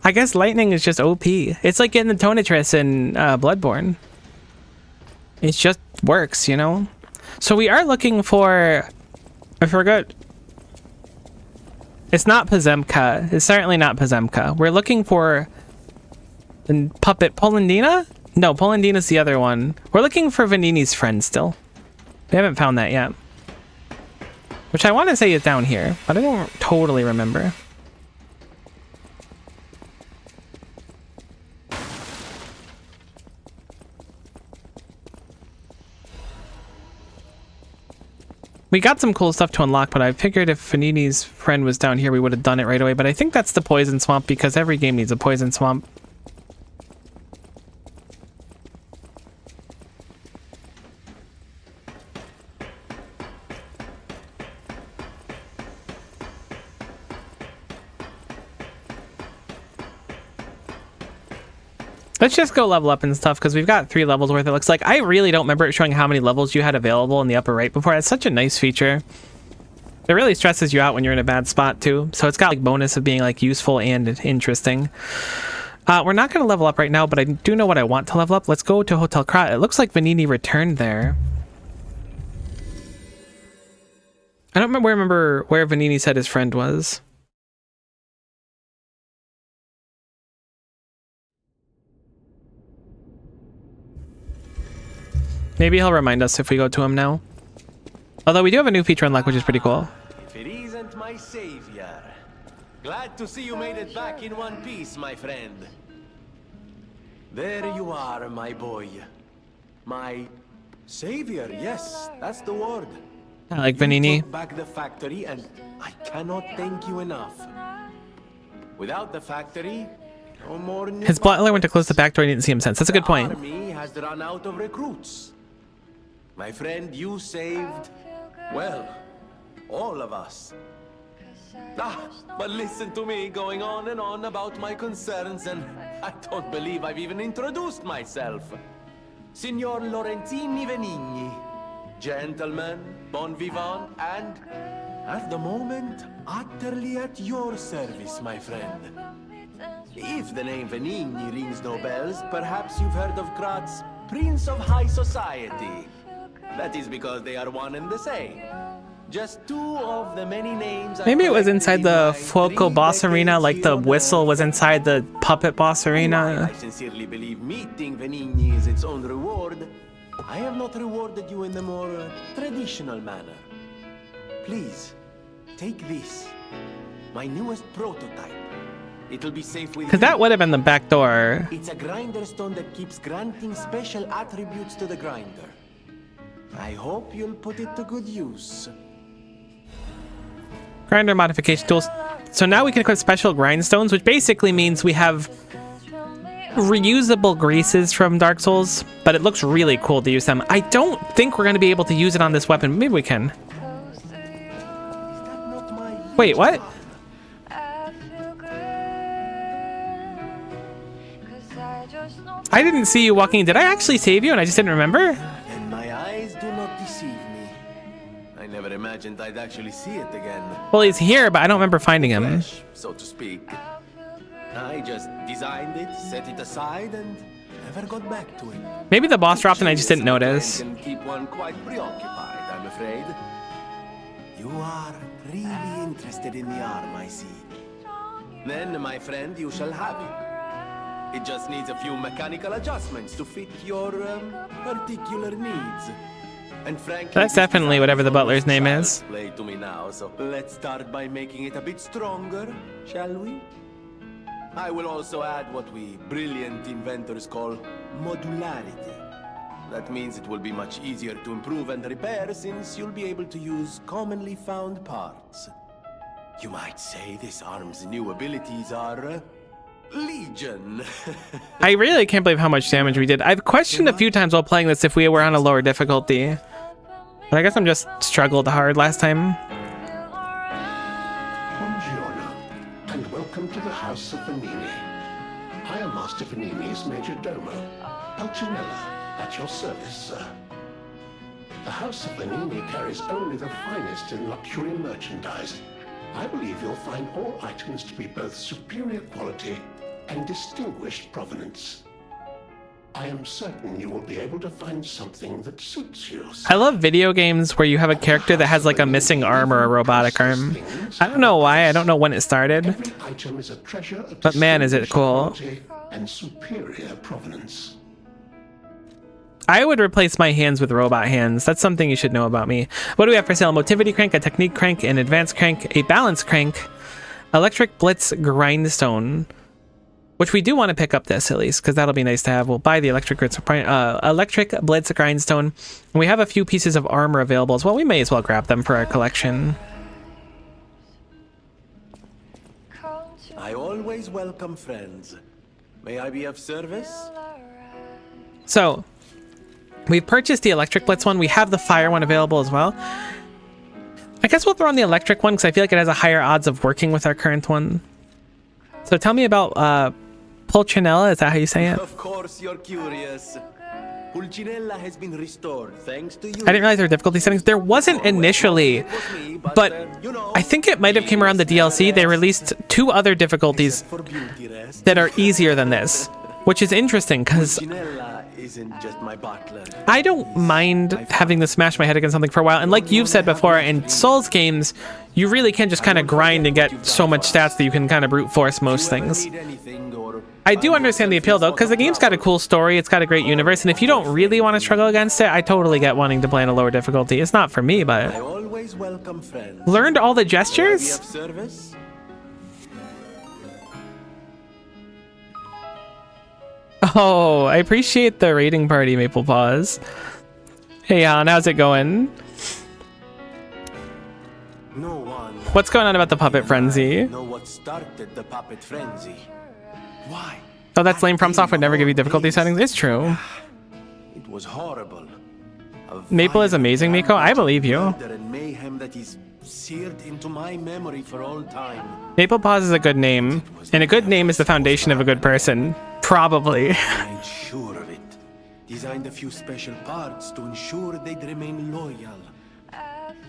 I guess lightning is just OP. It's like getting the Tonatress in Bloodborne. It just works, you know? So we are looking for... I forgot. It's not Pazemka. It's certainly not Pazemka. We're looking for... the puppet Polendina? No, Polendina's the other one. We're looking for Vanini's friend still. We haven't found that yet. Which I want to say is down here, but I don't totally remember. We got some cool stuff to unlock, but I figured if Vanini's friend was down here, we would have done it right away. But I think that's the poison swamp because every game needs a poison swamp. Let's just go level up and stuff because we've got 3 levels worth, it looks like. I really don't remember it showing how many levels you had available in the upper right before. That's such a nice feature. It really stresses you out when you're in a bad spot too. So it's got like bonus of being like useful and interesting. We're not going to level up right now, but I do know what I want to level up. Let's go to Hotel Krat. It looks like Vanini returned there. I don't remember where Vanini said his friend was. Maybe he'll remind us if we go to him now. Although we do have a new feature unlock, which is pretty cool. If it isn't my savior. Glad to see you made it back in one piece, my friend. There you are, my boy. My savior, yes, that's the word. I like Vanini. You took back the factory, and I cannot thank you enough. Without the factory, no more. His butler went to close the back door and didn't see him since. That's a good point. The army has run out of recruits. My friend, you saved, well, all of us. But listen to me going on and on about my concerns, and I don't believe I've even introduced myself. Signor Lorenzini Venigni, gentleman, bon vivant, and at the moment, utterly at your service, my friend. If the name Venigni rings no bells, perhaps you've heard of Krat's Prince of High Society. That is because they are one and the same. Just 2 of the many names. Maybe it was inside the Foco boss arena, like the whistle was inside the puppet boss arena. I sincerely believe meeting Venigni is its own reward. I have not rewarded you in the more traditional manner. Please, take this. My newest prototype. It'll be safe with you. Because that would have been the back door. It's a grinder stone that keeps granting special attributes to the grinder. I hope you'll put it to good use. Grinder modification tools. So now we can equip special grindstones, which basically means we have reusable greases from Dark Souls, but it looks really cool to use them. I don't think we're going to be able to use it on this weapon. Maybe we can. Wait, what? I didn't see you walking in. Did I actually save you and I just didn't remember? And my eyes do not deceive me. I never imagined I'd actually see it again. Well, he's here, but I don't remember finding him. Fresh, so to speak. I just designed it, set it aside, and never got back to it. Maybe the boss dropped and I just didn't notice. Can keep one quite preoccupied, I'm afraid. You are really interested in the arm, I see. Then, my friend, you shall have it. It just needs a few mechanical adjustments to fit your particular needs. And frankly, That's definitely whatever the butler's name is. Play to me now, so let's start by making it a bit stronger, shall we? I will also add what we brilliant inventors call modularity. That means it will be much easier to improve and repair since you'll be able to use commonly found parts. You might say this arm's new abilities are Legion. I really can't believe how much damage we did. I've questioned a few times while playing this if we were on a lower difficulty. But I guess I'm just struggled hard last time. And welcome to the House of Venini. I am Master Venini's Major Domo, Pulcinella, at your service, sir. The House of Venini carries only the finest in luxury merchandise. I believe you'll find all items to be both superior quality and distinguished provenance. I am certain you will be able to find something that suits you, sir. I love video games where you have a character that has like a missing arm or a robotic arm. I don't know why, I don't know when it started. Every item is a treasure of But man, is it cool. quality and superior provenance. I would replace my hands with robot hands. That's something you should know about me. What do we have for sale? Motivity crank, a technique crank, an advanced crank, a balance crank, electric blitz grindstone, which we do want to pick up this at least because that'll be nice to have. We'll buy the electric blitz grindstone. And we have a few pieces of armor available as well. We may as well grab them for our collection. I always welcome friends. May I be of service? So we've purchased the electric blitz one. We have the fire one available as well. I guess we'll throw on the electric one because I feel like it has a higher odds of working with our current one. So tell me about Pulcinella, is that how you say it? Of course you're curious. Pulcinella has been restored thanks to you. I didn't realize there were difficulty settings. There wasn't initially, but I think it might have came around the DLC. They released 2 other difficulties that are easier than this, which is interesting because isn't just my butler. I don't mind having to smash my head against something for a while. And like you've said before, in Souls games, you really can just kind of grind and get so much stats that you can kind of brute force most things. I do understand the appeal though, because the game's got a cool story, it's got a great universe, and if you don't really want to struggle against it, I totally get wanting to play on a lower difficulty. It's not for me, but... I always welcome friends. Learned all the gestures? Oh, I appreciate the raiding party, Maple Paws. Hey, Han, how's it going? No one. What's going on about the puppet frenzy? Know what started the puppet frenzy? Why? Oh, that's lame. FromSoft would never give you difficulty settings. It's true. It was horrible. Maple is amazing, Miko. I believe you. And mayhem that is seared into my memory for all time. Maple Paws is a good name, and a good name is the foundation of a good person. Probably. I made sure of it. Designed a few special parts to ensure they'd remain loyal.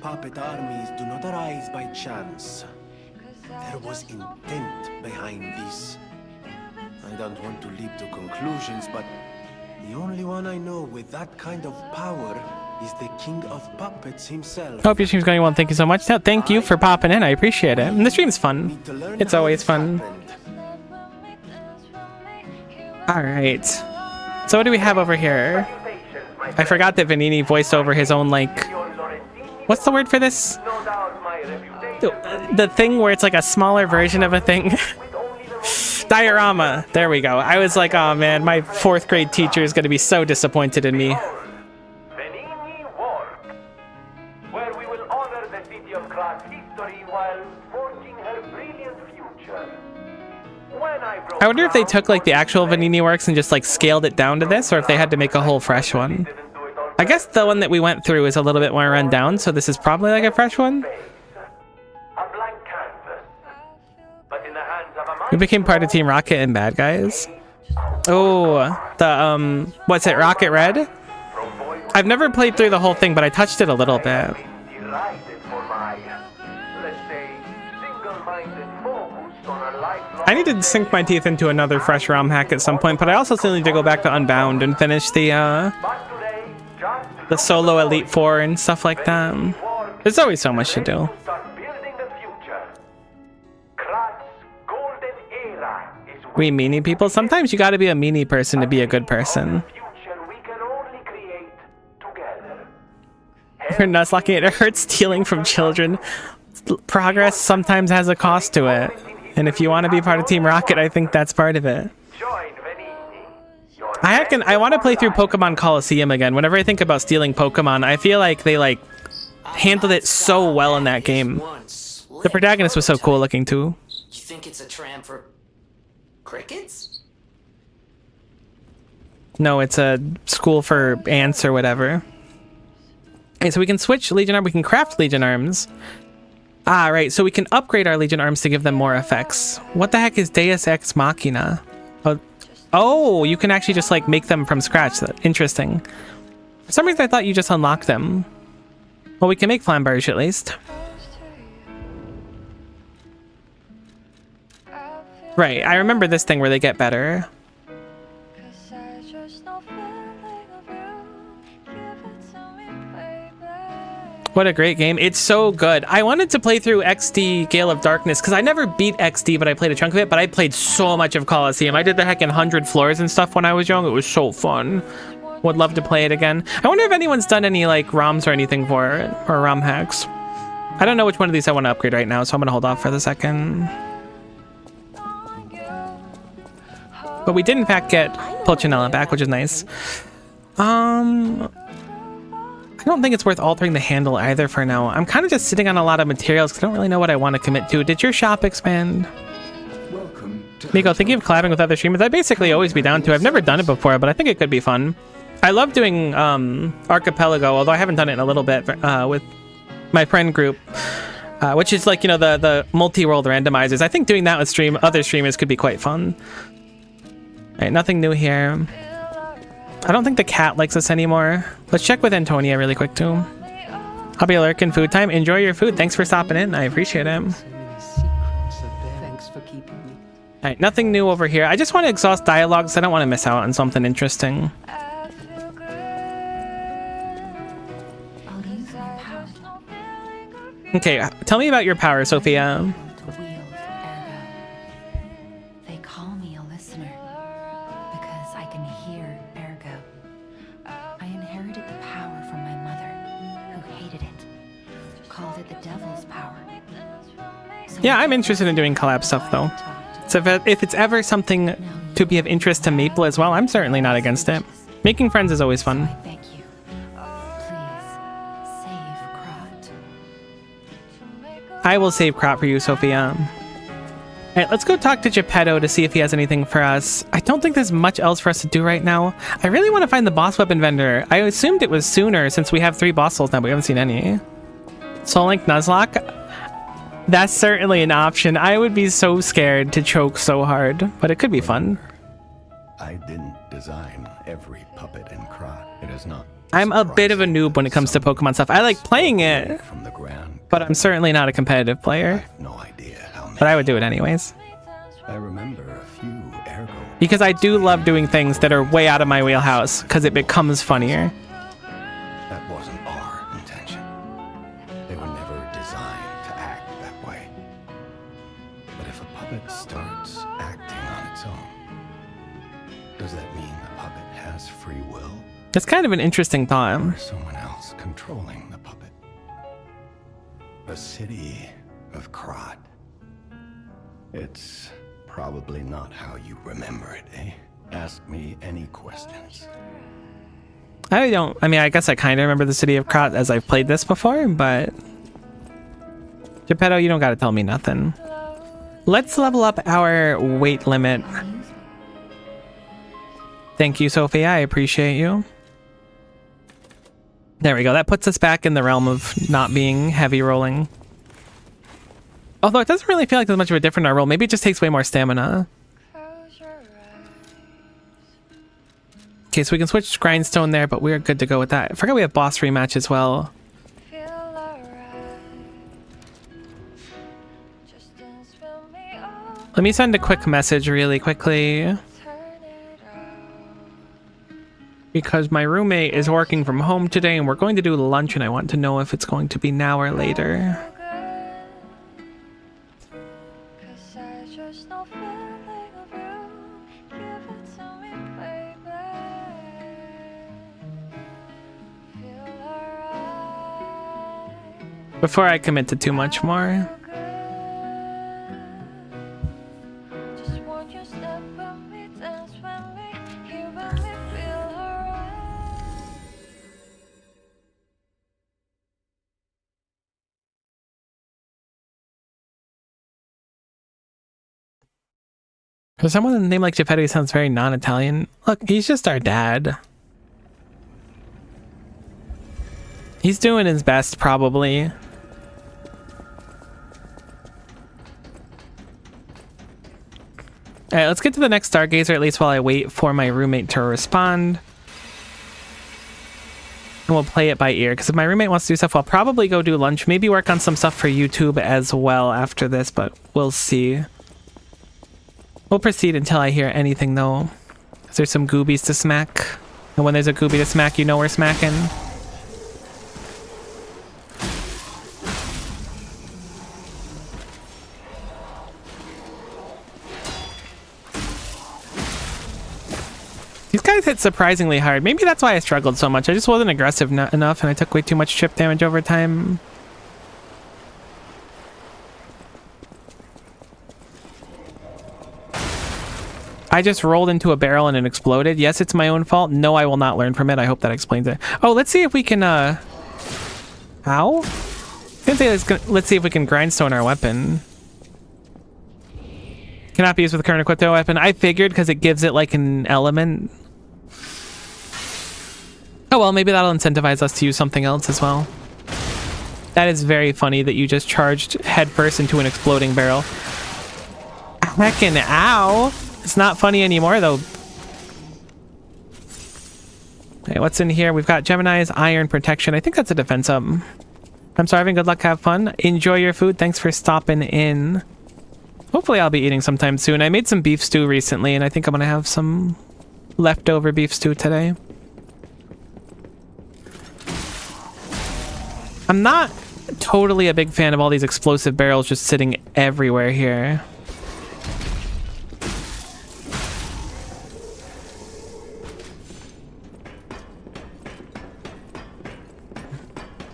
Puppet armies do not arise by chance. There was intent behind this. I don't want to leap to conclusions, but the only one I know with that kind of power is the King of Puppets himself. Hope your stream's going well. Thank you so much. No, thank you for popping in. I appreciate it. And the stream's fun. It's always fun. All right. So what do we have over here? I forgot that Venini voiced over his own, like... What's the word for this? The thing where it's like a smaller version of a thing. Diorama. There we go. I was like, oh man, my 4th grade teacher is going to be so disappointed in me. Venini Work, where we will honor the city of Krat's history while forging her brilliant future. I wonder if they took like the actual Vanini works and just like scaled it down to this, or if they had to make a whole fresh one. I guess the one that we went through is a little bit more run down, so this is probably like a fresh one. We became part of Team Rocket and Bad Guys. Oh, the what's it, Rocket Red? I've never played through the whole thing, but I touched it a little bit. I need to sink my teeth into another fresh ROM hack at some point, but I also still need to go back to Unbound and finish the solo Elite Four and stuff like that. There's always so much to do. We meanie people? Sometimes you gotta be a meanie person to be a good person. You're nuzlocking it. It hurts stealing from children. Progress sometimes has a cost to it. And if you want to be part of Team Rocket, I think that's part of it. I want to play through Pokemon Coliseum again. Whenever I think about stealing Pokemon, I feel like they like handled it so well in that game. The protagonist was so cool looking too. You think it's a tram for crickets? No, it's a school for ants or whatever. Okay, so we can switch Legion Arm. We can craft Legion Arms. Ah, right. So we can upgrade our Legion Arms to give them more effects. What the heck is Deus Ex Machina? Oh, you can actually just like make them from scratch. Interesting. For some reason I thought you just unlocked them. Well, we can make Flamberge at least. Right, I remember this thing where they get better. What a great game. It's so good. I wanted to play through XD Gale of Darkness because I never beat XD, but I played a chunk of it, but I played so much of Coliseum. I did the heck in 100 floors and stuff when I was young. It was so fun. Would love to play it again. I wonder if anyone's done any like ROMs or anything for it, or ROM hacks. I don't know which one of these I want to upgrade right now, so I'm going to hold off for the second. But we did in fact get Pulcinella back, which is nice. I don't think it's worth altering the handle either for now. I'm kind of just sitting on a lot of materials because I don't really know what I want to commit to. Did your shop expand? Miko, thinking of collabing with other streamers? I'd basically always be down to. I've never done it before, but I think it could be fun. I love doing Archipelago, although I haven't done it in a little bit with my friend group, which is like, you know, the multi-world randomizers. I think doing that with other streamers could be quite fun. All right, nothing new here. I don't think the cat likes us anymore. Let's check with Antonia really quick too. I'll be lurking food time. Enjoy your food. Thanks for stopping in. I appreciate it. Thanks for keeping me. All right, nothing new over here. I just want to exhaust dialogues. I don't want to miss out on something interesting. Okay, tell me about your power, Sophia. They call me a listener because I can hear Ergo. I inherited the power from my mother, who hated it, called it the devil's power. So Yeah, I'm interested in doing collab stuff though. So if it's ever something to be of interest to Maple as well, I'm certainly not against it. Making friends is always fun. I will save Crop for you, Sophia. Alright, let's go talk to Geppetto to see if he has anything for us. I don't think there's much else for us to do right now. I really want to find the boss weapon vendor. I assumed it was sooner since we have 3 boss souls now, but we haven't seen any. Soul Link Nuzlocke? That's certainly an option. I would be so scared to choke so hard, but it could be fun. I didn't design every puppet in Krot. It is not. I'm a bit of a noob when it comes to Pokemon stuff. I like playing it, but I'm certainly not a competitive player. No idea how many. But I would do it anyways. I remember a few Ergo. Because I do love doing things that are way out of my wheelhouse, because it becomes funnier. That wasn't our intention. They were never designed to act that way. But if a puppet starts acting on its own, does that mean the puppet has free will? It's kind of an interesting thought. Or someone else controlling the puppet? The city of Krot. It's probably not how you remember it, eh? Ask me any questions. I mean, I guess I kind of remember the city of Krot as I've played this before, but... Geppetto, you don't gotta tell me nothing. Let's level up our weight limit. Thank you, Sophia. I appreciate you. There we go. That puts us back in the realm of not being heavy rolling. Although it doesn't really feel like there's much of a difference in our roll. Maybe it just takes way more stamina. Okay, so we can switch grindstone there, but we're good to go with that. I forgot we have boss rematch as well. Let me send a quick message really quickly. Because my roommate is working from home today and we're going to do lunch and I want to know if it's going to be now or later. Before I commit to too much more. For someone named like Geppetto sounds very non-Italian. Look, he's just our dad. He's doing his best, probably. Alright, let's get to the next Stargazer, at least while I wait for my roommate to respond. And we'll play it by ear, because if my roommate wants to do stuff, I'll probably go do lunch. Maybe work on some stuff for YouTube as well after this, but we'll see. We'll proceed until I hear anything, though. There's some goobies to smack. And when there's a goobie to smack, you know we're smacking. These guys hit surprisingly hard. Maybe that's why I struggled so much. I just wasn't aggressive enough and I took way too much chip damage over time. I just rolled into a barrel and it exploded. Yes, it's my own fault. No, I will not learn from it. I hope that explains it. Oh, let's see if we can, Ow? Let's see if we can grindstone our weapon. Cannot be used with the current equipped weapon. I figured because it gives it like an element. Oh well, maybe that'll incentivize us to use something else as well. That is very funny that you just charged headfirst into an exploding barrel. Heckin' ow! It's not funny anymore though. Okay, what's in here? We've got Gemini's Iron Protection. I think that's a defense up. I'm starving. Good luck. Have fun. Enjoy your food. Thanks for stopping in. Hopefully I'll be eating sometime soon. I made some beef stew recently and I think I'm gonna have some leftover beef stew today. I'm not totally a big fan of all these explosive barrels just sitting everywhere here.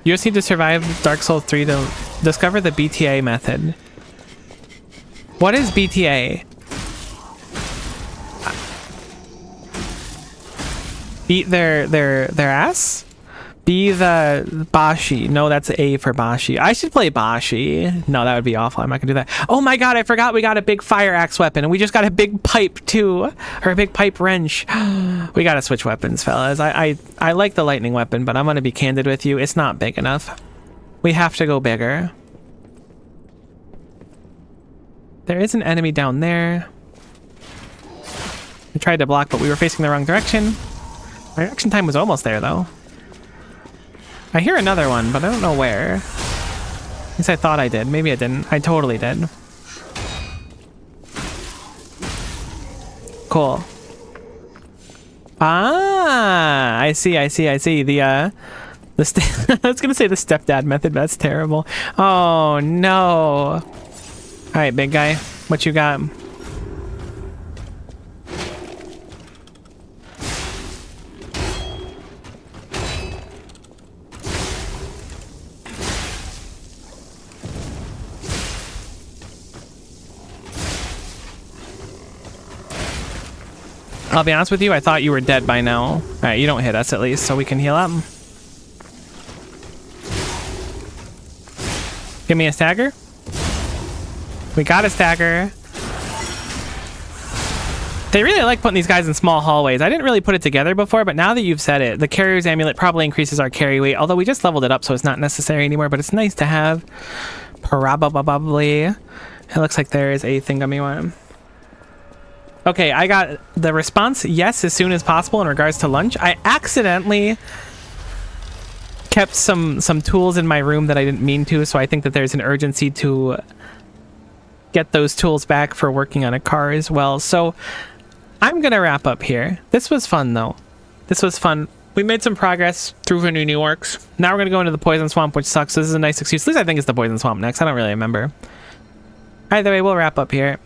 You just need to survive Dark Souls 3 to discover the BTA method. What is BTA? Beat their ass? Be the Bashi. No, that's A for Bashi. I should play Bashi. No, that would be awful. I'm not gonna do that. Oh my god, I forgot we got a big fire axe weapon and we just got a big pipe too. Or a big pipe wrench. We gotta switch weapons, fellas. I like the lightning weapon, but I'm gonna be candid with you. It's not big enough. We have to go bigger. There is an enemy down there. I tried to block, but we were facing the wrong direction. My reaction time was almost there, though. I hear another one, but I don't know where. At least I thought I did. Maybe I didn't. I totally did. Cool. Ah, I see. The, I was gonna say the stepdad method, but that's terrible. Oh, no. All right, big guy. What you got? I'll be honest with you, I thought you were dead by now. All right, you don't hit us at least, so we can heal up. Give me a stagger. We got a stagger. They really like putting these guys in small hallways. I didn't really put it together before, but now that you've said it, the carrier's amulet probably increases our carry weight, although we just leveled it up, so it's not necessary anymore, but it's nice to have. Probably. It looks like there is a thingummy one. Okay, I got the response, yes, as soon as possible in regards to lunch. I accidentally kept some tools in my room that I didn't mean to, so I think that there's an urgency to get those tools back for working on a car as well. So I'm gonna wrap up here. This was fun though. This was fun. We made some progress through Venini Works. Now we're gonna go into the Poison Swamp, which sucks. So this is a nice excuse. At least I think it's the Poison Swamp next. I don't really remember. Either way, we'll wrap up here.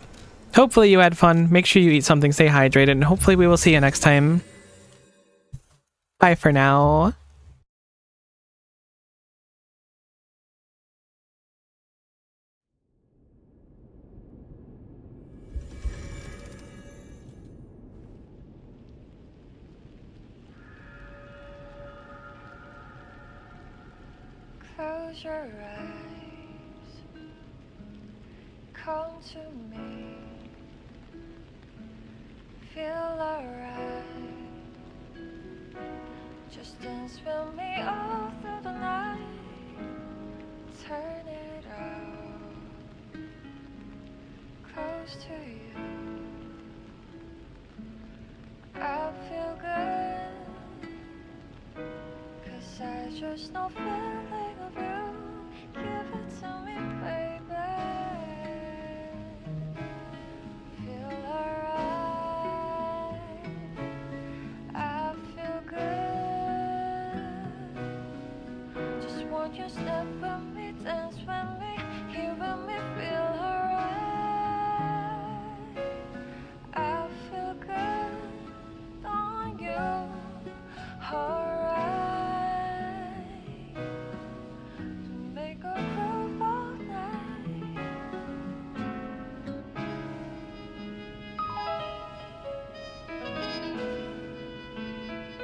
Hopefully you had fun. Make sure you eat something, stay hydrated, and hopefully we will see you next time. Bye for now. Close your eyes, come to me, feel alright, just dance with me all through the night, turn it out, close to you, I feel good, 'cause I just know feeling of you. Give it to me, baby. Feel alright. I feel good. Just want you to step with me, dance with me, here with me.